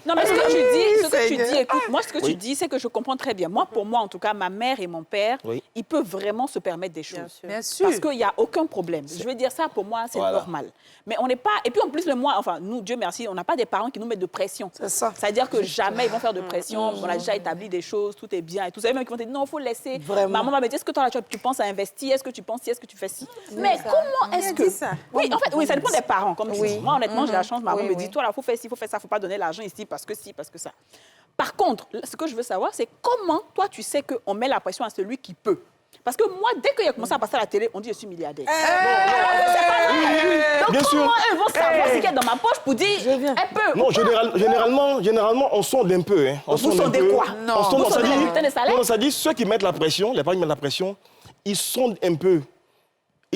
Non, mais ce que tu dis, écoute, moi, ce que tu dis, c'est que je comprends très bien. Moi, pour moi, en tout cas, ma mère et mon père, ils peuvent vraiment se permettre des choses. Bien sûr. Parce qu'il n'y a aucun problème. Je veux dire, ça, pour moi, c'est normal. Mais on n'est pas... Et puis, en plus, nous, Dieu merci, on n'a pas des parents qui nous mettent de pression. C'est ça. C'est-à-dire que jamais ils vont faire de pression. On a déjà établi des choses, tout est bien. Et tout ça, même qui vont te dire, non, il faut laisser. Maman va me dire, est-ce que toi, tu penses à investir? Est-ce que tu penses ci? Est-ce que tu fais ci? Mais comment est-ce que... Oui, en fait, oui, ça dépend des parents, comme tu dis. Moi, honnêtement, j'ai la chance, maman me dit, toi, là, il faut faire ci, il faut faire ça, il ne faut pas donner l'argent ici parce que ci, parce que ça. Par contre, ce que je veux savoir, c'est comment, toi, tu sais qu'on met la pression à celui qui peut. Parce que moi, dès qu'il a commencé à passer à la télé, on dit, je suis milliardaire. C'est pas vrai. Donc, comment eux vont savoir ce qu'il y a dans ma poche pour dire, elle peut? Non, généralement, on sonde un peu. On sonde quoi? Non, ça dit, ceux qui mettent la pression, les parents qui mettent la pression, ils sondent un peu.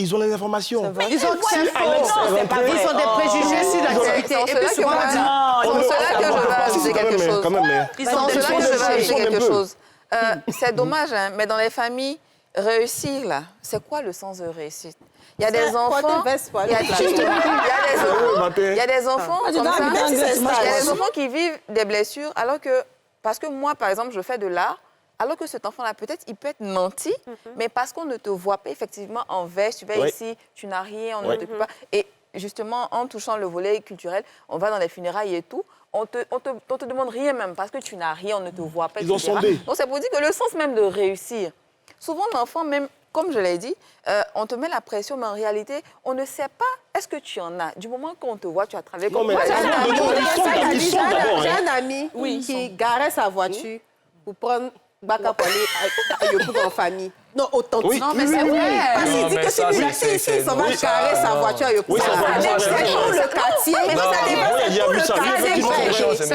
Ils ont les informations. Ils ont des préjugés sur l'activité. Et puis souvent, c'est là que je veux ajouter quelque chose. C'est là que je veux ajouter quelque chose. C'est dommage, hein, mais dans les familles, réussir, là, c'est quoi le sens de réussite? Il y a des enfants... Il y a des enfants comme ça. Il y a des enfants qui vivent des blessures, alors que... Parce que moi, par exemple, je fais de l'art, alors que cet enfant-là, peut-être, il peut être nanti, mais parce qu'on ne te voit pas effectivement en veste, tu vas ici, tu n'as rien, on ne t'occupe pas. Et justement, en touchant le volet culturel, on va dans les funérailles et tout, on te demande rien même, parce que tu n'as rien, on ne te voit pas, etc. Donc, c'est pour dire que le sens même de réussir, souvent l'enfant, même, comme je l'ai dit, on te met la pression, mais en réalité, on ne sait pas est-ce que tu en as. Du moment qu'on te voit, tu as travaillé comme moi. J'ai un ami qui garait sa voiture pour prendre Baka pour aller en famille. Non, authentique. Non, mais c'est vrai. Parce qu'il dit que si il s'en va garer sa voiture à Yopougon, ça dépend le quartier. Mais ça dépend le quartier. C'est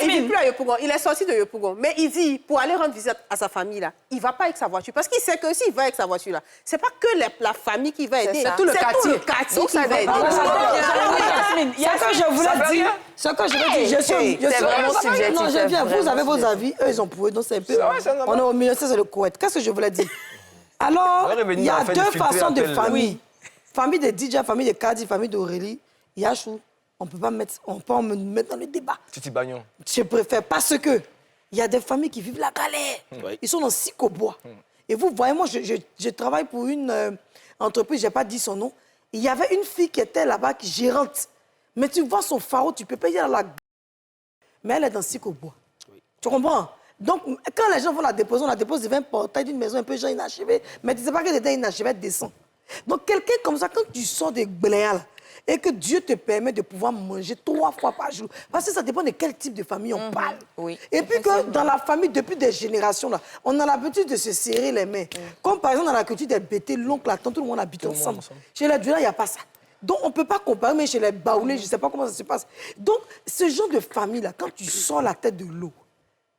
il vit plus à Yopougon. Il est sorti de Yopougon. Mais il dit, pour aller rendre visite à sa famille, là, il ne va pas avec sa voiture. Parce qu'il sait que s'il va avec sa voiture, là, ce n'est pas que la famille qui va aider. C'est tout le quartier. Donc ça va aider. Ce que je veux dire, c'est vraiment subjectif. Non, je viens. Vous avez vos avis, eux, ils ont pour eux. Donc c'est un peu... On est au milieu, ça, c'est le Koweït. Qu'est-ce que je voulais dire? Alors, il y a deux façons de famille. Famille de DJ, famille de Kadi, famille d'Aurélie. Yachou, on peut me mettre dans le débat. Titi Bagnon. Je préfère parce que il y a des familles qui vivent la galère. Ils sont dans Sikobois. Et vous voyez, moi, je travaille pour une entreprise, je n'ai pas dit son nom. Il y avait une fille qui était là-bas, gérante. Mais tu vois son pharo, tu peux payer à la... Mais elle est dans Sikobois. Tu comprends? Donc, quand les gens vont la déposer, on la dépose devant un portail d'une maison un peu genre inachevée. Mais tu ne sais pas qu'elle était inachevée, elle descend. Donc, quelqu'un comme ça, quand tu sors des bléas, et que Dieu te permet de pouvoir manger 3 fois par jour. Parce que ça dépend de quel type de famille on parle. Oui. Et puis que dans la famille, depuis des générations, là, on a l'habitude de se serrer les mains. Comme par exemple dans la culture des bêtés, l'oncle, la tante, tout le monde habite ensemble. Chez les Djoula, il n'y a pas ça. Donc, on ne peut pas comparer, mais chez les Baoulés, je ne sais pas comment ça se passe. Donc, ce genre de famille-là, quand tu sors la tête de l'eau,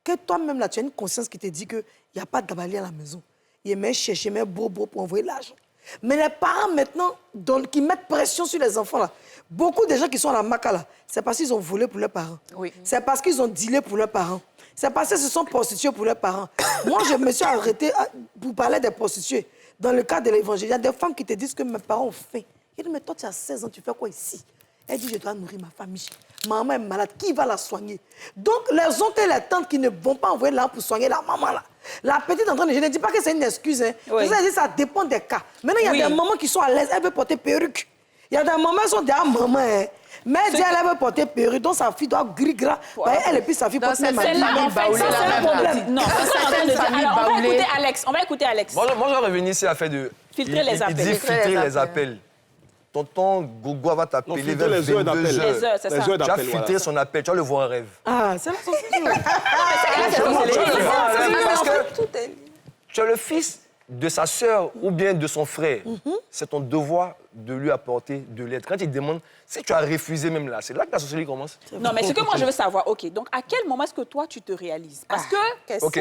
que toi-même, là, tu as une conscience qui te dit qu'il n'y a pas d'abali à la maison. Il met chercher, il met bobo pour envoyer l'argent. Mais les parents, maintenant, qui mettent pression sur les enfants, là, beaucoup de gens qui sont à la maca, là, c'est parce qu'ils ont volé pour leurs parents. Oui. C'est parce qu'ils ont dealé pour leurs parents. C'est parce qu'ils se sont prostitués pour leurs parents. Moi, je me suis arrêtée pour parler des prostituées. Dans le cadre de l'évangile, il y a des femmes qui te disent que mes parents ont faim. Il dit, mais toi, tu as 16 ans, tu fais quoi ici? Elle dit, je dois nourrir ma famille. Maman est malade, qui va la soigner? Donc, les oncles et les tantes qui ne vont pas envoyer l'argent pour soigner la maman, là. La petite en train de... Je ne dis pas que c'est une excuse, hein. Oui. Je dis, ça dépend des cas. Maintenant, il y a des mamans qui sont à l'aise, elles veulent porter perruque. Il y a des mamans qui sont derrière maman, hein. Mais elle dit, elle veut porter perruque, donc sa fille doit gris-gras. Elle et puis sa fille porte même C'est là, en fait, ça, c'est un problème. Non, alors, on va écouter Alex. On va écouter Alex. Moi, je vais revenir ici à fait de... Filtrer les appels. Il dit filtrer les appels. Tonton Gogo va t'appeler vers 22 heures. Les heures, c'est ça. Tu vas filtrer son appel, tu vas le voir en rêve. Ah, c'est la société. Tu es le fils de sa sœur ou bien de son frère. C'est ton devoir de lui apporter de l'aide. Quand il demande, si tu as refusé même là, c'est là que la société commence. Non, mais ce que moi, je veux savoir, OK, donc à quel moment est-ce que toi, tu te réalises? Parce que... OK.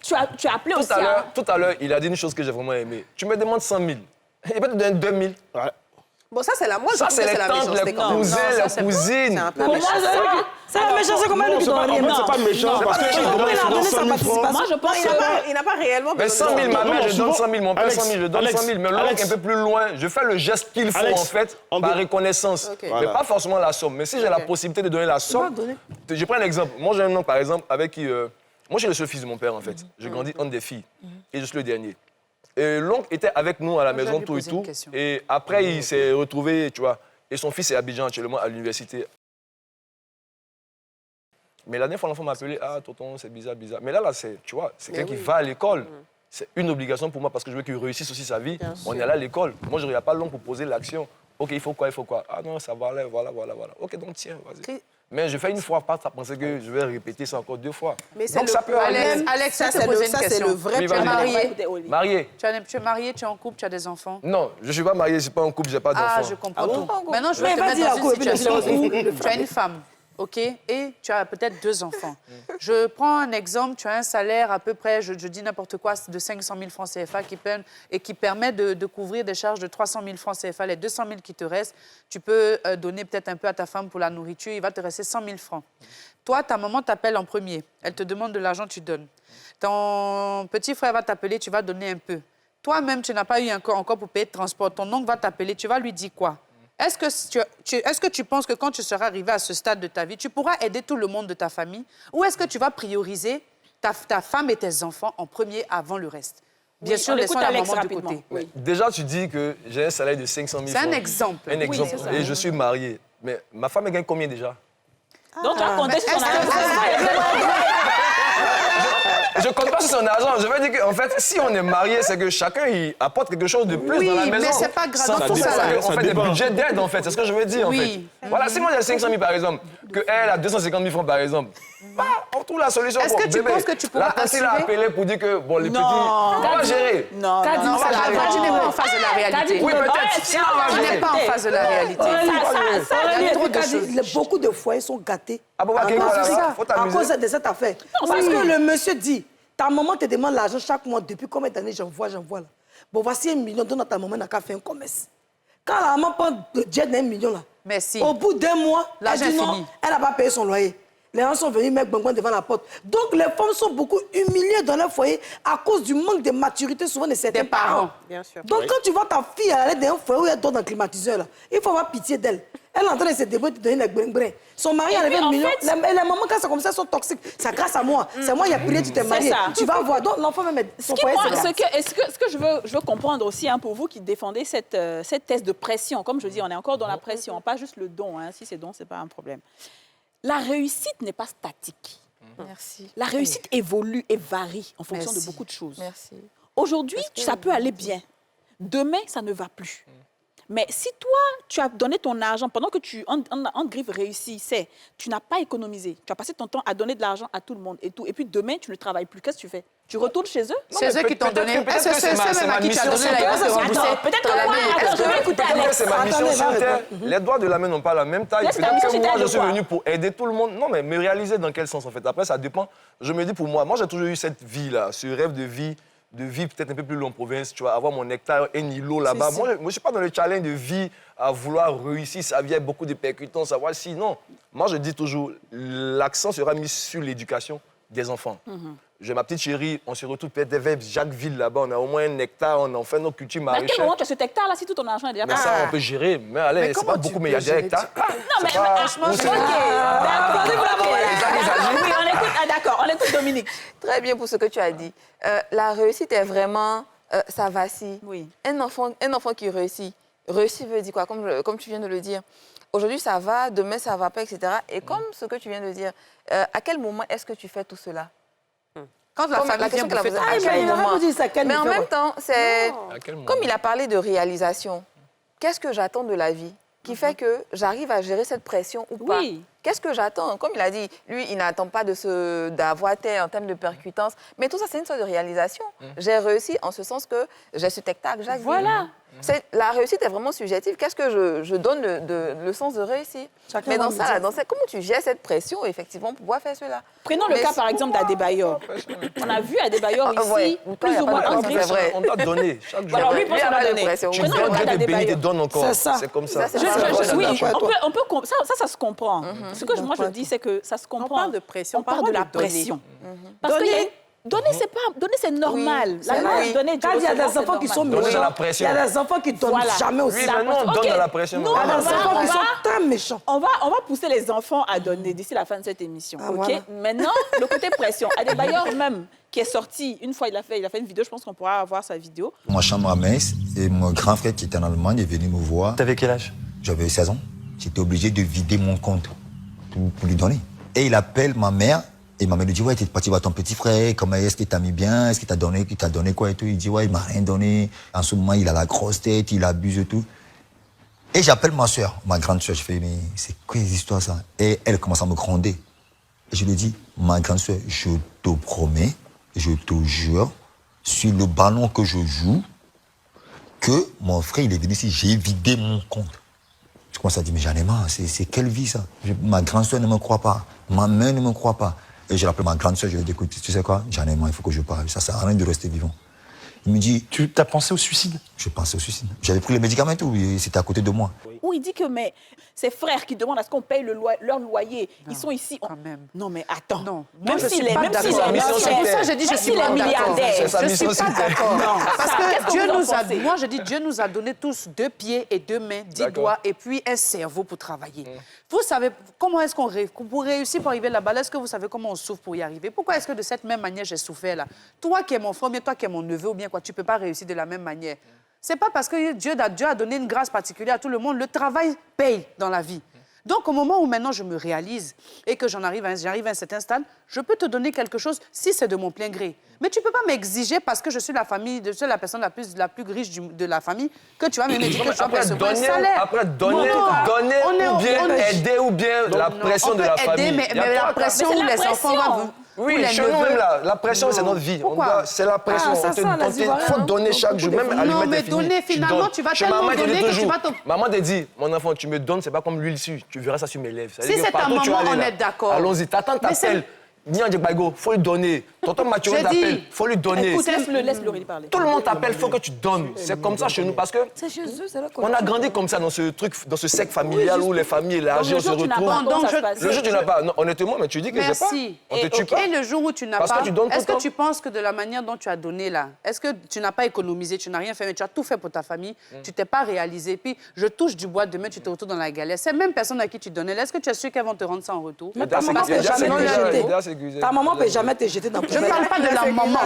Tu as appelé aussi Tout à l'heure, il a dit une chose que j'ai vraiment aimée. Tu me demandes 100 000. Il peut te donner 2 000. Ouais. Bon, ça, c'est la moi, ça, c'est les tantes, les cousins, les cousines. C'est la méchanceté, comment elle lui donne rien? Non, c'est pas méchant, parce que tu demandes 100 000 francs. Moi, je pense qu'il n'a pas réellement mais 100 000, ma mère, je donne 100 000, mon père, 100 000, je donne 100 000. Mais l'autre, un peu plus loin, je fais le geste qu'il faut, en fait, par reconnaissance. Mais pas forcément la somme. Mais si j'ai la possibilité de donner la somme, je prends un exemple. Moi, j'ai un oncle, par exemple, avec qui... Moi, je suis le seul fils de mon père, en fait. J'ai grandi entre des filles. Et je suis le dernier. Et l'oncle était avec nous à la maison, tout et tout. Et après, il s'est retrouvé, tu vois. Et son fils est à Abidjan actuellement à l'université. Mais la dernière fois, l'enfant m'a appelé, ah, tonton, c'est bizarre, bizarre. Mais là, tu vois, c'est quelqu'un qui va à l'école. C'est une obligation pour moi parce que je veux qu'il réussisse aussi sa vie. On est allé à l'école. Moi, je ne regarde pas l'oncle pour poser l'action. OK, il faut quoi, il faut quoi? Ah non, ça va aller, voilà. OK, donc tiens, vas-y. Mais je fais une fois, pas à penser que je vais répéter ça encore 2 fois. Mais donc ça peut aller. Alex, ça, c'est le vrai. Tu es marié. Marié. Tu es marié, tu es en couple, tu as des enfants? Non, je ne suis pas marié, je ne suis pas en couple, je n'ai pas d'enfants. Ah, je comprends tout. Maintenant, je vais te mettre dans une situation où tu as une femme. OK, et tu as peut-être 2 enfants. Je prends un exemple, tu as un salaire à peu près, je dis n'importe quoi, de 500 000 francs CFA qui permet de couvrir des charges de 300 000 francs CFA. Les 200 000 qui te restent, tu peux donner peut-être un peu à ta femme pour la nourriture, il va te rester 100 000 francs. Toi, ta maman t'appelle en premier, elle te demande de l'argent, tu donnes. Ton petit frère va t'appeler, tu vas donner un peu. Toi-même, tu n'as pas eu encore pour payer de transport, ton oncle va t'appeler, tu vas lui dire quoi? Est-ce que tu penses que quand tu seras arrivé à ce stade de ta vie, tu pourras aider tout le monde de ta famille? Ou est-ce que tu vas prioriser ta femme et tes enfants en premier avant le reste? Bien sûr, laissons la maman de côté. Oui. Déjà, tu dis que j'ai un salaire de 500 000 francs. C'est un exemple. Un exemple. Oui, et je suis marié. Mais ma femme, elle gagne combien déjà? Donc, tu as compté sur son argent. Je ne compte pas sur son argent. Je veux dire qu'en fait, si on est marié, c'est que chacun il apporte quelque chose de plus dans la maison. Oui, mais c'est pas grave. Sans tout ça, on fait des budgets d'aide, en fait. C'est ce que je veux dire, en fait. Voilà, si moi j'ai 500 000, par exemple, qu'elle a 250 000 francs, par exemple, bah, on trouve la solution. Est-ce que tu penses que tu pourras la tante l'a appelé pour dire que, bon, les petits, on va gérer. Non, tu n'es pas en face de la réalité. Oui, peut-être. Tu n'es pas en face de la réalité. Il y a trop de choses. Beaucoup de foyers sont gâtés à cause de cette affaire. Parce que le monsieur dit, ta maman te demande l'argent chaque mois, depuis combien d'années j'envoie là. Bon, voici 1 million, donne à ta maman, n'a qu'à faire un commerce. Quand la maman prend le jet d'1 million là, merci. Au bout d'1 mois, l'argent elle dit est non, fini. elle n'a pas payé son loyer. Les gens sont venus mettre bonbon devant la porte. Donc, les femmes sont beaucoup humiliées dans leur foyer à cause du manque de maturité souvent de certains parents. Bien sûr. Donc, quand tu vois ta fille aller dans un foyer où elle dort dans le climatiseur, là, il faut avoir pitié d'elle. Elle est en train de se débrouiller, de donner les brin-brin. Son mari a levé 1 million. Les mamans, quand c'est comme ça, sont toxiques. C'est grâce à moi. C'est moi qui ai prié, tu t'es marié. Tu vas voir. Donc, l'enfant même, son foyer, ce que je veux comprendre aussi, hein, pour vous qui défendez cette thèse de pression, comme je dis, on est encore dans la pression, pas juste le don. Hein. Si c'est don, c'est pas un problème. La réussite n'est pas statique. Merci. La réussite évolue et varie en fonction de beaucoup de choses. Merci. Aujourd'hui, ça peut aller bien. Demain, ça ne va plus. Mais si toi, tu as donné ton argent pendant que tu, en griffe, réussissais, tu n'as pas économisé. Tu as passé ton temps à donner de l'argent à tout le monde et tout. Et puis demain, tu ne travailles plus. Qu'est-ce que tu fais? Tu retournes chez eux? C'est eux qui t'ont donné. Est-ce que c'est même à qui tu as donné peut-être que moi, attends, je vais écouter Alex. C'est ma mission sur Terre. Les doigts de la main n'ont pas la même taille. Peut-être que moi, je suis venu pour aider tout le monde. Non, mais me réaliser dans quel sens, en fait. Après, ça dépend. Je me dis, pour moi, j'ai toujours eu cette vie-là, ce rêve de vie peut-être un peu plus long en province, tu vois, avoir mon hectare, un îlot là-bas. Moi, je ne suis pas dans le challenge de vie à vouloir réussir sa vie avec beaucoup de percutants, savoir si, non. Moi, je dis toujours, l'accent sera mis sur l'éducation des enfants. J'ai ma petite chérie, on se retrouve peut-être vers Jacquesville là-bas, on a au moins un hectare, on en fait nos cultures maraîchères. Mais à quel moment tu as cet hectare-là si tout ton argent est déjà passé? Mais ça, on peut gérer. Mais allez, c'est pas beaucoup, mais il y a des hectares. Non, mais franchement, OK. D'accord. Oui, on écoute. Ah, d'accord, on écoute Dominique. Très bien pour ce que tu as dit. La réussite est vraiment, ça vacille. Oui. Un enfant qui réussit. Réussir veut dire quoi, comme tu viens de le dire. Aujourd'hui, ça va, demain, ça va pas, etc. Et comme ce que tu viens de dire, à quel moment est-ce que tu fais tout cela? Quand la famille vient bouffer ta Mais en même temps, c'est... Comme il a parlé de réalisation, qu'est-ce que j'attends de la vie qui fait que j'arrive à gérer cette pression ou pas? Qu'est-ce que j'attends? Comme il a dit, lui, il n'attend pas d'avoir tel en termes de percutance. Mais tout ça, c'est une sorte de réalisation. J'ai réussi en ce sens que j'ai ce spectacle. Voilà. La réussite est vraiment subjective. Qu'est-ce que je donne le sens de réussir? Mais dans ça, comment tu gères cette pression, effectivement, pour pouvoir faire cela? Prenons le cas, par exemple, d'Adebayor. On a vu Adebayor ici, plus ou moins en griffe. On doit donner chaque jour. Alors lui, il pense qu'on a donné. Tu donnes, Dieu te bénit, te donne encore. C'est comme ça. Oui, ça se comprend. Ce que moi je dis, c'est que ça se comprend. On parle de pression, on parle de la pression. Parce que donner, c'est normal. Quand il y a des enfants qui sont méchants, il y a des enfants qui ne donnent jamais aussi. Oui, maintenant, on donne de la pression. Il y a des enfants qui sont très méchants. On va pousser les enfants à donner d'ici la fin de cette émission. OK? Maintenant, le côté pression. Adebayor même, qui est sorti, une fois, il a fait une vidéo, je pense qu'on pourra avoir sa vidéo. Ma chambre à Metz, et mon grand frère qui était en Allemagne est venu me voir. T'avais quel âge? J'avais 16 ans. J'étais obligé de vider mon compte pour lui donner. Et il appelle ma mère. Et ma mère lui dit, ouais, t'es parti voir ton petit frère, comment est-ce qu'il t'a mis bien, est-ce qu'il t'a donné quoi et tout. Il dit, ouais, il m'a rien donné. En ce moment, il a la grosse tête, il abuse et tout. Et j'appelle ma soeur, ma grande soeur, je fais, mais c'est quoi les histoires ça? Et elle commence à me gronder. Et je lui dis, ma grande soeur, je te promets, je te jure, sur le ballon que je joue, que mon frère, il est venu ici, j'ai vidé mon compte. Je commence à dire, mais j'en ai marre, c'est quelle vie ça? Ma grande soeur ne me croit pas, ma mère ne me croit pas. Et je l'appelle ma grande soeur, je lui dis, écoute, tu sais quoi, j'en ai marre, il faut que je parle, ça sert à rien de rester vivant. Il me dit... Tu as pensé au suicide? Je pensais au suicide. J'avais pris les médicaments et tout, c'était à côté de moi. Où il dit que ses frères qui demandent à ce qu'on paye leur loyer, ils sont ici. Quand même. Non, mais attends. Non. Même s'il est milliardaire. C'est pour ça que je dis, je suis pas d'accord. Je suis pas d'accord. Parce que Dieu je dis, Dieu nous a donné tous 2 pieds et 2 mains, 10 doigts et puis un cerveau pour travailler. Vous savez, comment est-ce qu'on rêve? Pour réussir, pour arriver là-bas, est-ce que vous savez comment on souffre pour y arriver? Pourquoi est-ce que de cette même manière, j'ai souffert là? Toi qui es mon frère, bien toi qui es mon neveu, ou bien quoi, tu ne peux pas réussir de la même manière. C'est pas parce que Dieu a donné une grâce particulière à tout le monde. Le travail paye dans la vie. Donc, au moment où maintenant je me réalise et que j'arrive à un certain stade, je peux te donner quelque chose si c'est de mon plein gré. Mais tu ne peux pas m'exiger parce que je suis la personne la plus riche de la famille que tu vas me dire que je dois recevoir un salaire. Après, donner ou bien aider ou bien la pression de la famille. Mais la pression où les enfants vont... Oui, chez nous même, la pression, c'est notre vie. C'est la pression. Il faut donner chaque jour, même à lui. Non, mais donner, finalement, tu vas tellement donner que tu vas te... Maman te dit, mon enfant, tu me donnes, c'est pas comme l'huile dessus. Tu verras ça sur mes lèvres. Si c'est ta maman, on est d'accord. Allons-y, t'attends, t'appelles. Niang Bago, faut lui donner. Tonton Mathieu t'appelle, faut lui donner. Écoute, laisse-le parler. Tout le monde t'appelle, faut que tu donnes. C'est comme ça chez nous parce que on a grandi comme ça dans ce truc, dans ce cercle familial où les familles élargies se retrouvent. Le jour où tu n'as pas, honnêtement, mais tu dis que j'ai pas. On te tue pas. Et le jour où tu n'as pas, est-ce que tu penses que de la manière dont tu as donné là, est-ce que tu n'as pas économisé, tu n'as rien fait, mais tu as tout fait pour ta famille, tu t'es pas réalisé, puis je touche du bois, demain tu te retrouves dans la galère. Ces mêmes personnes à qui tu donnais, est-ce que tu es sûr qu'elles vont te rendre ça en retour? Ta maman peut jamais te jeter. Ta maman peut jamais te jeter dans le Je ne parle pas de la maman. Dans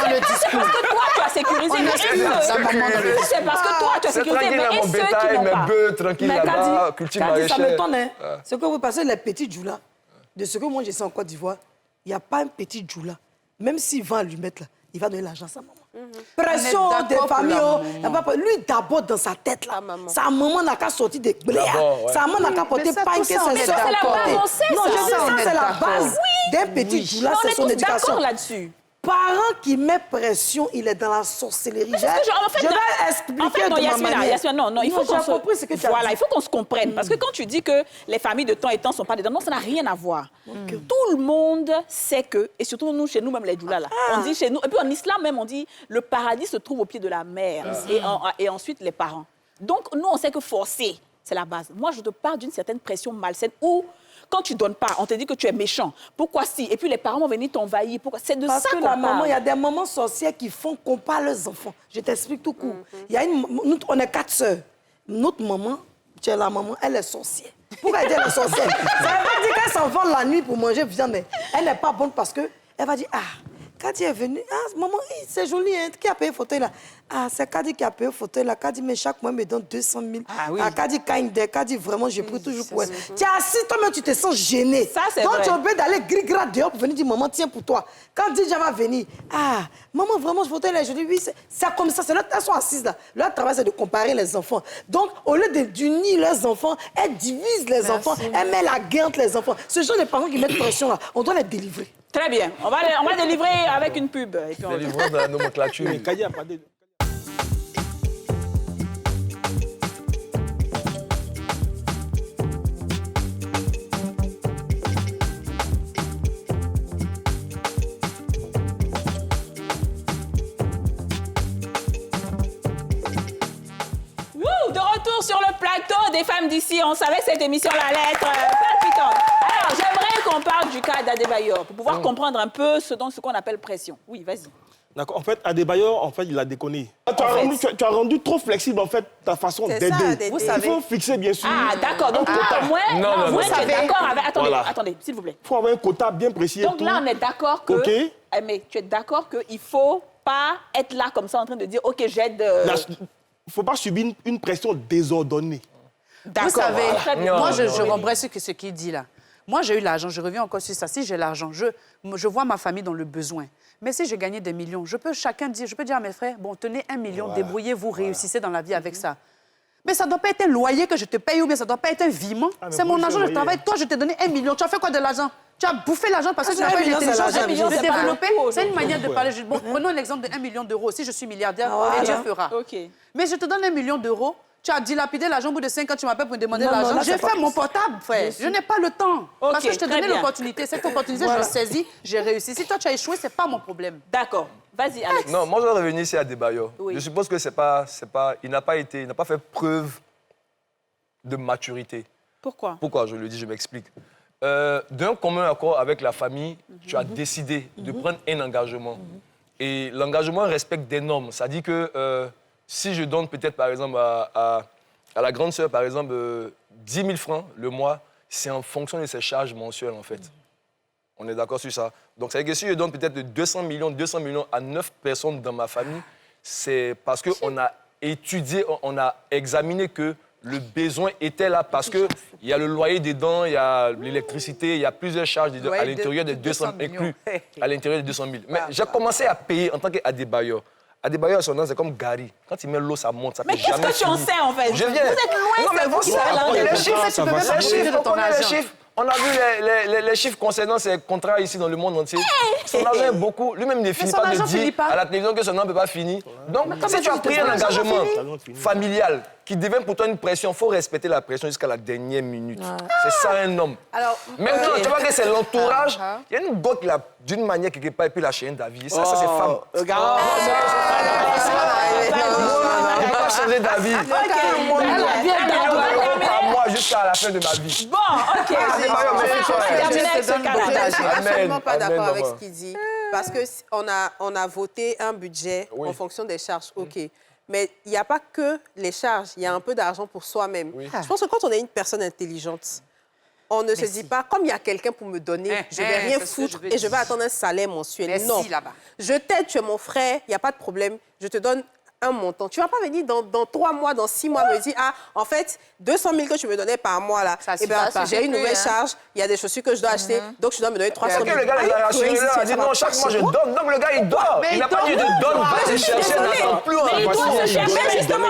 le discours. Parce que toi, tu as sécurisé. C'est parce que toi, tu as sécurisé. Mais mon bétail, mes bœufs, tranquille là-bas, culture maraîchère. Ça m'étonne, hein. Ce que vous passez, les petits djoula, de ce que moi je sais en Côte d'Ivoire, il n'y a pas un petit djoula. Même s'il va lui mettre là, il va donner l'argent à sa maman. Pression des familles. Lui, d'abord, dans sa tête, là, sa maman n'a qu'à sortir des bléas. Sa maman n'a qu'à porter pain que ses soeurs portent. Non, je dis ça, c'est la base d'un petit doula, c'est son éducation. On est d'accord là-dessus. Parent qui met pression, il est dans la sorcellerie. Je vais expliquer de ma manière. Non, il faut qu'on se... compris ce que tu as dit. Il faut qu'on se comprenne. Parce que quand tu dis que les familles de temps et temps ne sont pas dedans, non, ça n'a rien à voir. Tout le monde sait que, et surtout nous, chez nous, même les doulas, là, on dit chez nous, et puis en islam même, on dit le paradis se trouve au pied de la mer. Et ensuite, les parents. Donc, nous, on sait que forcer, c'est la base. Moi, je te parle d'une certaine pression malsaine où... Quand tu ne donnes pas, on te dit que tu es méchant. Pourquoi si? Et puis les parents vont venir t'envahir. C'est de ça qu'on parle. Parce que il y a des mamans sorcières qui font qu'on parle leurs enfants. Je t'explique tout court. On est 4 sœurs. Notre maman, tu es la maman, elle est sorcière. Pourquoi elle est sorcière? Ça veut pas dire qu'elle s'en va la nuit pour manger viande, mais elle n'est pas bonne parce qu'elle va dire, Kadi est venue. Maman, c'est joli, hein? Qui a payé le fauteuil là? C'est Kadi qui a payé le fauteuil là. Kadi, mais chaque mois, me donne 200 000. Kadi, Kadi, vraiment, j'ai pris toujours pour elle. Tu es assis, toi-même, tu te sens gêné. Ça, c'est donc, vrai. tu es obligé d'aller gris-gras dehors pour venir dire, maman, tiens pour toi. Quand Dija va venir, maman, vraiment, ce fauteuil là, je dis, oui, c'est comme ça. C'est là, elles sont assises là. Leur travail, c'est de comparer les enfants. Donc, au lieu d'unir leurs enfants, elles divisent les enfants. Elles mettent la guerre entre les enfants. Ce genre de parents qui mettent pression là, on doit les délivrer. Très bien. On va délivrer avec une pub. Et puis Délivrance de la nomenclature. De retour sur le plateau des femmes d'ici, on savait que cette émission allait être palpitante. Alors, j'aimerais qu'on parle du cas d'Adebayor pour pouvoir comprendre un peu ce qu'on appelle pression. Oui, vas-y. D'accord. En fait, Adebayor, en fait, il a déconné. Tu as rendu trop flexible, en fait, ta façon d'aider. Vous savez. Il faut fixer, bien sûr. D'accord. Donc, au moins, vous êtes d'accord avec... Attendez, s'il vous plaît. Il faut avoir un quota bien précis. Donc là, on est d'accord que... OK. Mais tu es d'accord qu'il ne faut pas être là comme ça en train de dire, OK, j'aide... Il ne faut pas subir une pression désordonnée. Vous savez, moi, je rembrasse ce qu'il dit là. Moi, j'ai eu l'argent, je reviens encore sur ça. Si j'ai l'argent, je vois ma famille dans le besoin. Mais si j'ai gagné des millions, je peux dire à mes frères, bon, tenez 1 million, débrouillez-vous, réussissez dans la vie avec ça. Mais ça ne doit pas être un loyer que je te paye ou bien ça ne doit pas être un virement. C'est mon argent, je travaille. Toi, je t'ai donné 1 million. Tu as fait quoi de l'argent? Tu as bouffé l'argent parce que tu n'as pas eu l'intelligence de développer. C'est une manière de parler. Bon, prenons l'exemple de 1 million d'euros. Si je suis milliardaire, et Dieu fera. Mais je te donne 1 million d'euros. Tu as dilapidé l'argent au bout de 5 ans, tu m'appelles pour me demander l'argent. J'ai fait mon portable, frère. Je n'ai pas le temps. Parce que je t'ai donné l'opportunité. Cette opportunité, je l'ai saisie, j'ai réussi. Si toi, tu as échoué, ce n'est pas mon problème. D'accord. Vas-y, Alex. Non, moi, je vais revenir ici à Adebayor. Oui. Je suppose que il n'a pas fait preuve de maturité. Pourquoi? Pourquoi, je le dis, je m'explique. D'un commun accord avec la famille, tu as décidé de prendre un engagement. Et l'engagement respecte des normes. Ça dit que si je donne peut-être, par exemple, à la grande sœur, par exemple, 10 000 francs le mois, c'est en fonction de ses charges mensuelles, en fait. On est d'accord sur ça. Donc, ça veut dire que si je donne peut-être 200 millions à 9 personnes dans ma famille, c'est parce qu'on a étudié, on a examiné que le besoin était là parce qu'il y a le loyer dedans, il y a l'électricité, il y a plusieurs charges à l'intérieur des 200 000, inclus à l'intérieur des 200 000. Mais j'ai commencé à payer en tant qu'Adebayor. Adebayor, son nom, c'est comme Gary. Quand il met l'eau, ça monte, ça peut jamais. Mais qu'est-ce que tu en sais, en fait? Je viens. Vous êtes loin, c'est vous qui savez les chiffres, tu peux même pas chiffrer de ton argent. On a vu les chiffres concernant ses contrats ici dans le monde entier. Son argent est beaucoup. Lui-même ne finit pas de dire à la télévision que son nom ne peut pas finir. Donc, si tu as pris un engagement familial qui devient pour toi une pression, il faut respecter la pression jusqu'à la dernière minute. C'est ça un homme. Maintenant, tu vois que c'est l'entourage. Il y a une go qui l'a d'une manière quelque part et puis la chienne d'avis. Ça, c'est femme. Regarde. Il va changer d'avis. Moi jusqu'à la fin de ma vie. Bon, OK. Je suis absolument pas d'accord avec ce qu'il dit. Parce qu'on a voté un budget en fonction des charges, OK. Mais il n'y a pas que les charges, il y a un peu d'argent pour soi-même. Je pense que quand on est une personne intelligente, on ne se dit pas, comme il y a quelqu'un pour me donner, je ne vais rien foutre et je vais attendre un salaire mensuel. Non. Je t'aide, tu es mon frère, il n'y a pas de problème. Je te donne un montant. Tu ne vas pas venir dans 3 mois, dans 6 mois me dire, ah, en fait, 200 000 que tu me donnais par mois, là, j'ai une nouvelle charge, il y a des chaussures que je dois acheter, donc je dois me donner 300 000. Le gars, il a rassuré, il a dit, non, chaque mois, je donne. Donc, le gars, il dort. Il n'a pas dit de donne, va te chercher, n'attends plus. Mais il doit se chercher, justement.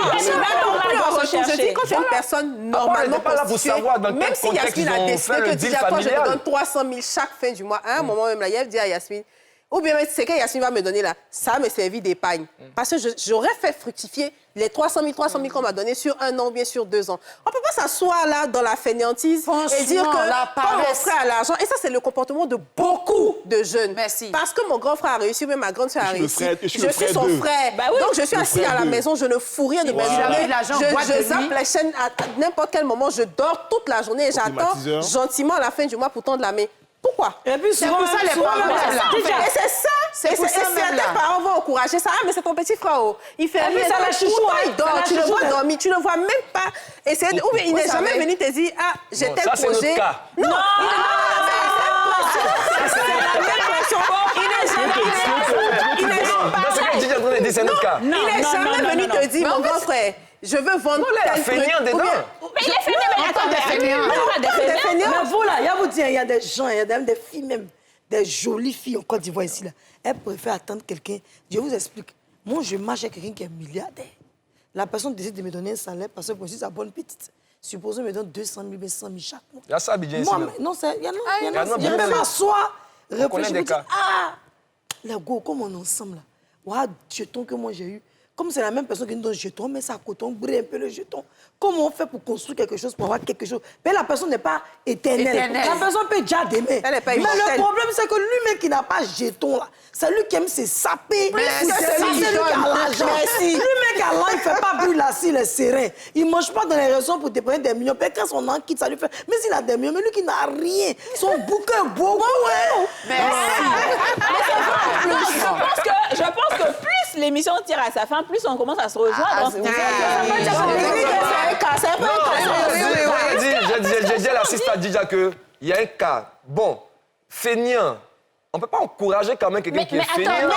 Je dis, quand tu es une personne normalement constituée, même si Yasmine a décidé que déjà, toi, je te donne 300 000 chaque fin du mois, à un moment même, la Yves dit à Yasmine, ou bien c'est que Yasmine va me donner là, ça me servit d'épargne. Parce que j'aurais fait fructifier les 300 000 qu'on m'a donné sur 1 an ou bien sur 2 ans. On ne peut pas s'asseoir là dans la fainéantise et dire que quand mon frère a l'argent, et ça c'est le comportement de beaucoup de jeunes. Merci. Parce que mon grand frère a réussi, ou même ma grande soeur a réussi. Je suis son frère. Donc je suis assis à la maison, je ne fous rien de mes journées. Je zappe les chaînes à n'importe quel moment, je dors toute la journée et j'attends gentiment à la fin du mois pour tendre la main. Pourquoi? Et puis c'est pour ça les parents et c'est ça. Et certains parents vont encourager ça. Ah, mais c'est ton petit frère. Il fait rien. Il dort. Tu le vois dormir. Tu ne le vois même pas. Ou bien il n'est jamais venu te dire, ah, j'ai tel projet. Ça, c'est notre cas. Non. Il n'est jamais venu te dire, mon grand frère, je veux vendre tel truc. Mais il est fainéant, mais attends, des fainéants. Mais vous, là, il y a vous dire, il y a des gens, il y a même des filles, même des jolies filles en Côte d'Ivoire ici, là. Elles préfèrent attendre quelqu'un. Je vous explique. Moi, je marche avec quelqu'un qui est milliardaire. La personne décide de me donner un salaire parce que pour sa bonne petite. Supposons me donne 200 000, 100 000 chaque mois. Il y a ça, Abidjan, ici. Non, il y en a. Je vais m'asseoir, réfléchir, me dire, ah, les go, comme on est ensemble, là. Voilà, jeton que moi j'ai eu. Comme c'est la même personne qui nous donne le jeton, mais ça coton, brûle un peu le jeton. Comment on fait pour construire quelque chose, pour avoir quelque chose? Mais la personne n'est pas éternelle. La personne peut déjà d'aimer. Mais le problème, c'est que lui-même qui n'a pas jeton, là, c'est lui qui aime se saper. C'est lui qui a l'argent. Lui-même qui a l'argent, il ne fait pas brûler assis les serins. Il ne mange pas dans les raisons pour te prendre des millions. Puis quand son an quitte, ça lui fait. Mais s'il a des millions, mais lui qui n'a rien, son bouquin est beaucoup. Je pense que plus l'émission tire à sa fin, plus on commence à se rejoindre. J'ai dit à l'assistant Dija qu'il y a un cas. Bon, feignant. On ne peut pas encourager quand même quelqu'un qui est feignant.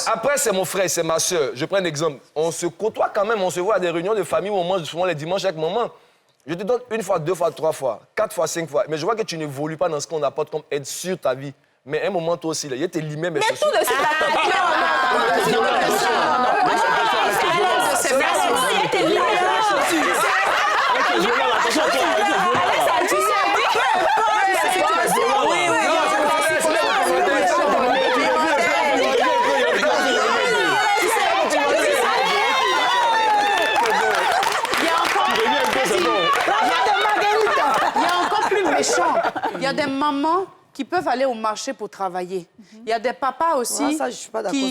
Après, c'est mon frère, c'est ma soeur. Je prends un exemple. On se côtoie quand même, on se voit à des réunions de famille où on mange souvent les dimanches chaque moment. Je te donne 1 fois, 2 fois, 3 fois, 4 fois, 5 fois. Mais je vois que tu n'évolues pas dans ce qu'on apporte comme aide sur ta vie. Mais à un moment, toi aussi, là, il y a tes limites. Mais tout de suite, il y a des mamans qui peuvent aller au marché pour travailler. Il y a des papas aussi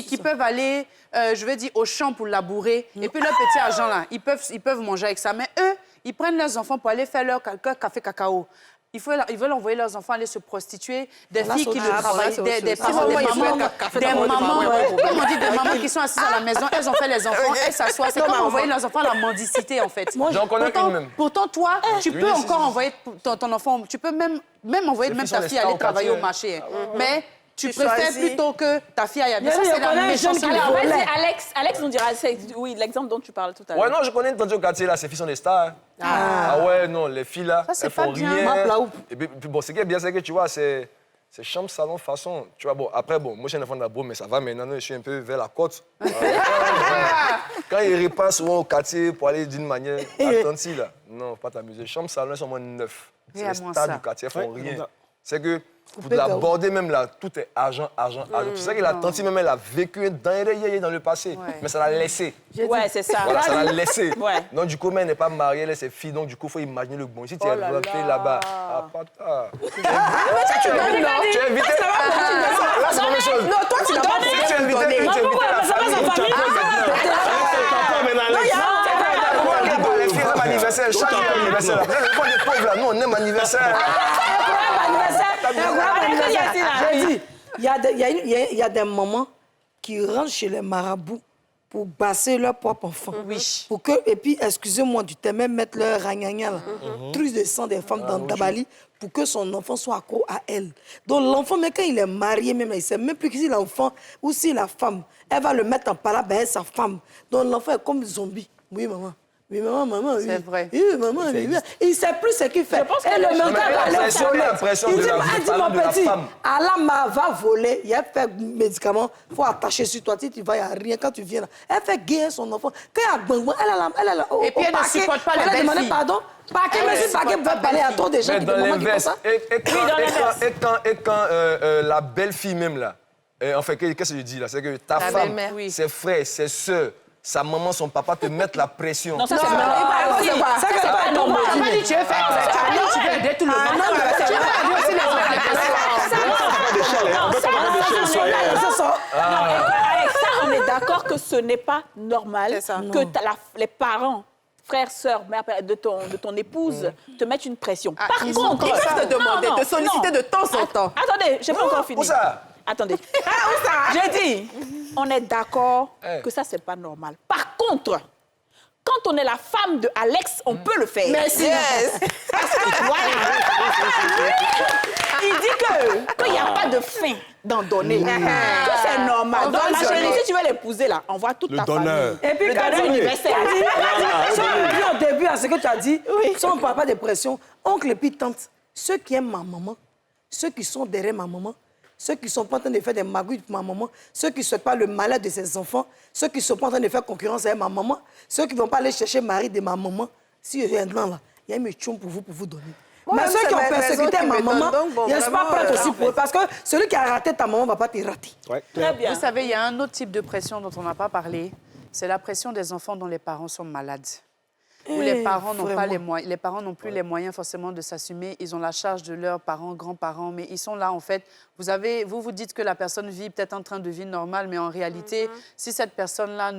qui peuvent aller, je vais dire, au champ pour labourer. Et puis leur petit argent, là, ils peuvent manger avec ça. Mais eux, ils prennent leurs enfants pour aller faire leur café cacao. Ils veulent envoyer leurs enfants aller se prostituer, des filles qui ne travaillent, des parents, des mamans qui sont assises à la maison, elles ont fait les enfants, elles s'assoient. C'est comme envoyer leurs enfants à la mendicité, en fait. Pourtant, toi, tu peux encore envoyer ton enfant, tu peux même envoyer ta fille aller travailler au marché. Mais tu préfères plutôt que ta fille aille habiter. Ça, c'est la méchanceté. Alors, vas-y, Alex nous dira, oui, l'exemple dont tu parles tout à l'heure. Ouais, non, je connais une tante au quartier, là, ces filles sont des stars. Ah ouais, non, les filles, là, elles font rien. Et puis, bon, ce qui est bien, c'est que, tu vois, c'est chambre, salon, façon. Tu vois, bon, après, bon, moi, je suis un enfant d'Abo, mais ça va, maintenant, je suis un peu vers la côte. Quand ils repassent souvent au quartier pour aller d'une manière attentive, là, non, pas t'amuser. Chambre, salon, elles sont moins 9. C'est les stars du quartier, elles font rien. C'est que... Pour l'aborder même là, tout est argent. Tu sais que la tante même, elle a vécu dans le passé, mais ça l'a laissé. Ouais, c'est ça. Voilà, ça l'a laissé. Donc du coup, elle n'est pas mariée, elle est ses filles, donc du coup, il faut imaginer le bon. Si tu es rentré là-bas, tu es invité. Là, c'est la même chose. Non, toi, tu n'as pas invité. Tu es invité la famille. Les filles aiment l'anniversaire, chaque anniversaire. Les pauvres là, nous on aime l'anniversaire. J'ai dit, il y a des mamans qui rentrent chez les marabouts pour basser leur propre enfant. Oui. Pour que, et puis, excusez-moi du terme, même mettre leur ragnagna, truc de sang des femmes dans Dabali, pour que son enfant soit accro à elle. Donc l'enfant, même quand il est marié, même, il ne sait même plus que si l'enfant ou si la femme, elle va le mettre en parole, ben, sa femme. Donc l'enfant est comme zombie. Oui, maman. Oui, maman, oui. C'est vrai. Oui, maman, oui. Il ne sait plus ce qu'il fait. Et le même gars va aller au toilette. Il dit, mon petit, Alama va voler, il a fait médicament, il faut attacher sur toi, tu vas, il n'y a rien quand tu viens là. Elle fait guérir son enfant. Quand il y a Gbangban, elle a et puis elle ne supporte pas les belles filles. Pardon, paquet, monsieur paquet, vous pouvez parler à trop de gens qui demandent qui font ça. Et quand la belle-fille même là, en fait, qu'est-ce que je dis là? C'est que ta femme, ses frères, ses soeurs, sa maman, son papa te mettent la pression. Non, ça c'est pas Ça c'est pas normal. Tu m'as dit tu es fait. Tu veux aider tout le monde. Non, tu veux aider aussi les autres. Avec ça, on est d'accord que ce n'est pas normal que les parents, frères, sœurs, mère de ton épouse te mettent une pression. Par contre, ils peuvent te demander, te solliciter de temps en temps. Attendez, je n'ai pas encore fini. Où ça? Attendez. J'ai dit, on est d'accord que ça, c'est pas normal. Par contre, quand on est la femme de Alex, on peut le faire. Merci. Parce que voilà. Il dit qu'il n'y a pas de fin d'en donner. Que c'est normal. Donc, ma chérie, si tu veux l'épouser, là, on voit toute ta famille. Et puis, le donneur universel. Si on revient au début à ce que tu as dit, si on ne parle pas de pression, oncle et puis tante, ceux qui aiment ma maman, ceux qui sont derrière ma maman, ceux qui ne sont pas en train de faire des magouilles pour ma maman, ceux qui ne souhaitent pas le malheur de ses enfants, ceux qui ne sont pas en train de faire concurrence avec ma maman, ceux qui ne vont pas aller chercher le mari de ma maman, si je viens là, il y a une tchoum pour vous donner. Mais ceux qui ont persécuté ma maman, je ne suis pas prête aussi pour eux. Parce que celui qui a raté ta maman ne va pas te rater. Très bien. Vous savez, il y a un autre type de pression dont on n'a pas parlé. C'est la pression des enfants dont les parents sont malades. Où les parents n'ont pas les moyens, les parents n'ont plus les moyens forcément de s'assumer. Ils ont la charge de leurs parents, grands-parents, mais ils sont là en fait. Vous dites que la personne vit peut-être en train de vie normale, mais en réalité, si cette personne-là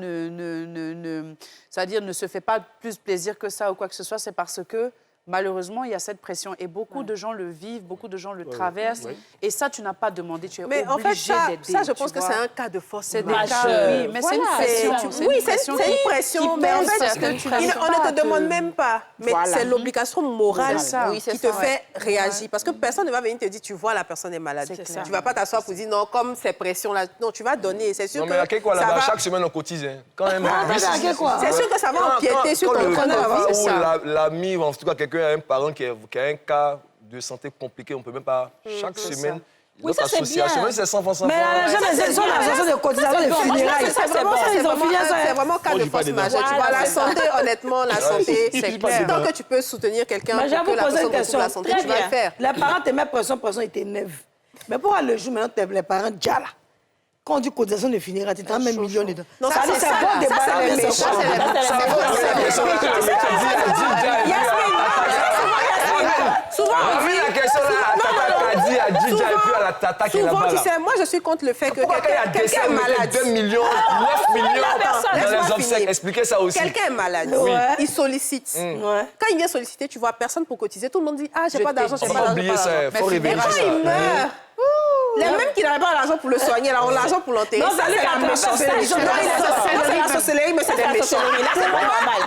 c'est-à-dire ne se fait pas plus plaisir que ça ou quoi que ce soit, c'est parce que malheureusement, il y a cette pression et beaucoup de gens le vivent, beaucoup de gens le traversent. Et ça, tu n'as pas demandé, tu es obligé d'aider. Mais en fait, ça, je pense que c'est un cas de force. C'est des cas, oui, mais c'est une pression. Oui, c'est une pression, mais en fait, on ne te demande même pas. Mais c'est l'obligation morale qui te fait réagir. Parce que personne ne va venir te dire, tu vois, la personne est malade. Tu ne vas pas t'asseoir pour dire, non, comme ces pressions-là. Non, tu vas donner. C'est sûr que ça va... Chaque semaine, on cotise. C'est sûr que ça va empiéter sur ton train de vie. L'ami, en tout cas, quelqu'un a un parent qui a un cas de santé compliqué, on ne peut même pas chaque semaine. Notre association, même si c'est 100 francs, 100 francs. Mais c'est ça, l'association de cotisation des funérailles. C'est vraiment cas de force majeure. Tu vois, la santé, honnêtement, la santé, c'est clair. Tant que tu peux soutenir quelqu'un pour que la personne retrouve la santé, tu vas le faire. Les parents te mettent pression, ils t'énervent. Mais pourquoi le jour maintenant, les parents, déjà là, quand on dit cotisation de funérailles, tu as même millions dedans. Non, ça, c'est bon débat. Ça, souvent, la question là, Tata Kadi a dit déjà et puis à la Tata qui est là-bas. Souvent, tu sais, moi, je suis contre le fait que quelqu'un est malade. 2 millions, 9 millions dans les obsèques. Expliquez ça aussi. Quelqu'un est malade. Il sollicite. Quand il vient solliciter, tu vois personne pour cotiser. Tout le monde dit, ah, j'ai pas d'argent, j'ai pas d'argent. Oubliez ça, il faut révéler ça. Quand il meurt, les mêmes qui n'avaient pas l'argent pour le soigner, là, ont l'argent pour l'enterrer. Non, ça, c'est la méchanceté. La sorcellerie, mais c'est des méchancetés. Là, c'est pas normal.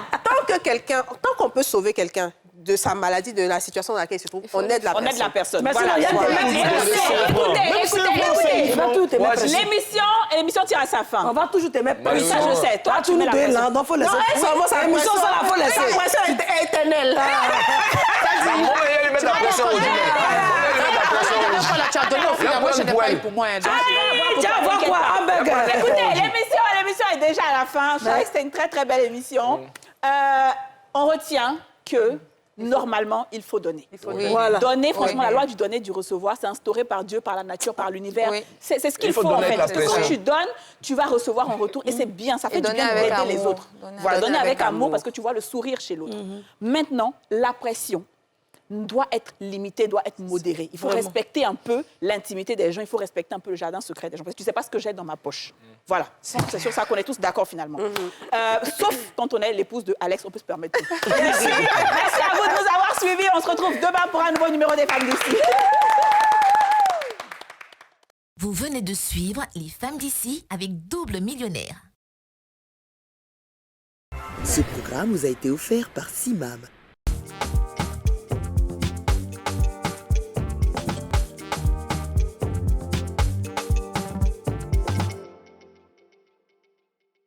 Tant qu'on peut sauver quelqu'un de sa maladie, de la situation dans laquelle il se trouve, on aide la personne. Mais sinon, il y a écoutez. L'émission tire à sa fin. On va toujours te mettre pression. Ça, je sais. Toi, tu nous donnes là, donc il faut laisser. Non, l'émission, ça, il faut laisser. La pression est éternelle. Il met la pression au tu as donné au final, moi je n'ai pas eu pour moi. Tiens, vois quoi, hamburger. Écoutez, l'émission est déjà à la fin. Je trouvais que c'était une très, très belle émission. On retient que normalement, il faut donner. Voilà. Donner, franchement, la loi du donner, du recevoir, c'est instauré par Dieu, par la nature, par l'univers. C'est ce qu'il faut en fait. Quand tu donnes, tu vas recevoir en retour et c'est bien. Ça fait du bien d'aider les autres. Voilà, donner avec amour parce que tu vois le sourire chez l'autre. Maintenant, la pression doit être limitée, doit être modérée. Il faut respecter un peu l'intimité des gens, il faut respecter un peu le jardin secret des gens. Parce que tu ne sais pas ce que j'ai dans ma poche. Voilà, c'est sur ça qu'on est tous d'accord finalement. Sauf quand on est l'épouse de Alex, on peut se permettre tout. Merci à vous de nous avoir suivis. On se retrouve demain pour un nouveau numéro des Femmes d'ici. Vous venez de suivre Les Femmes d'ici avec Double Millionnaire. Ce programme vous a été offert par Simam.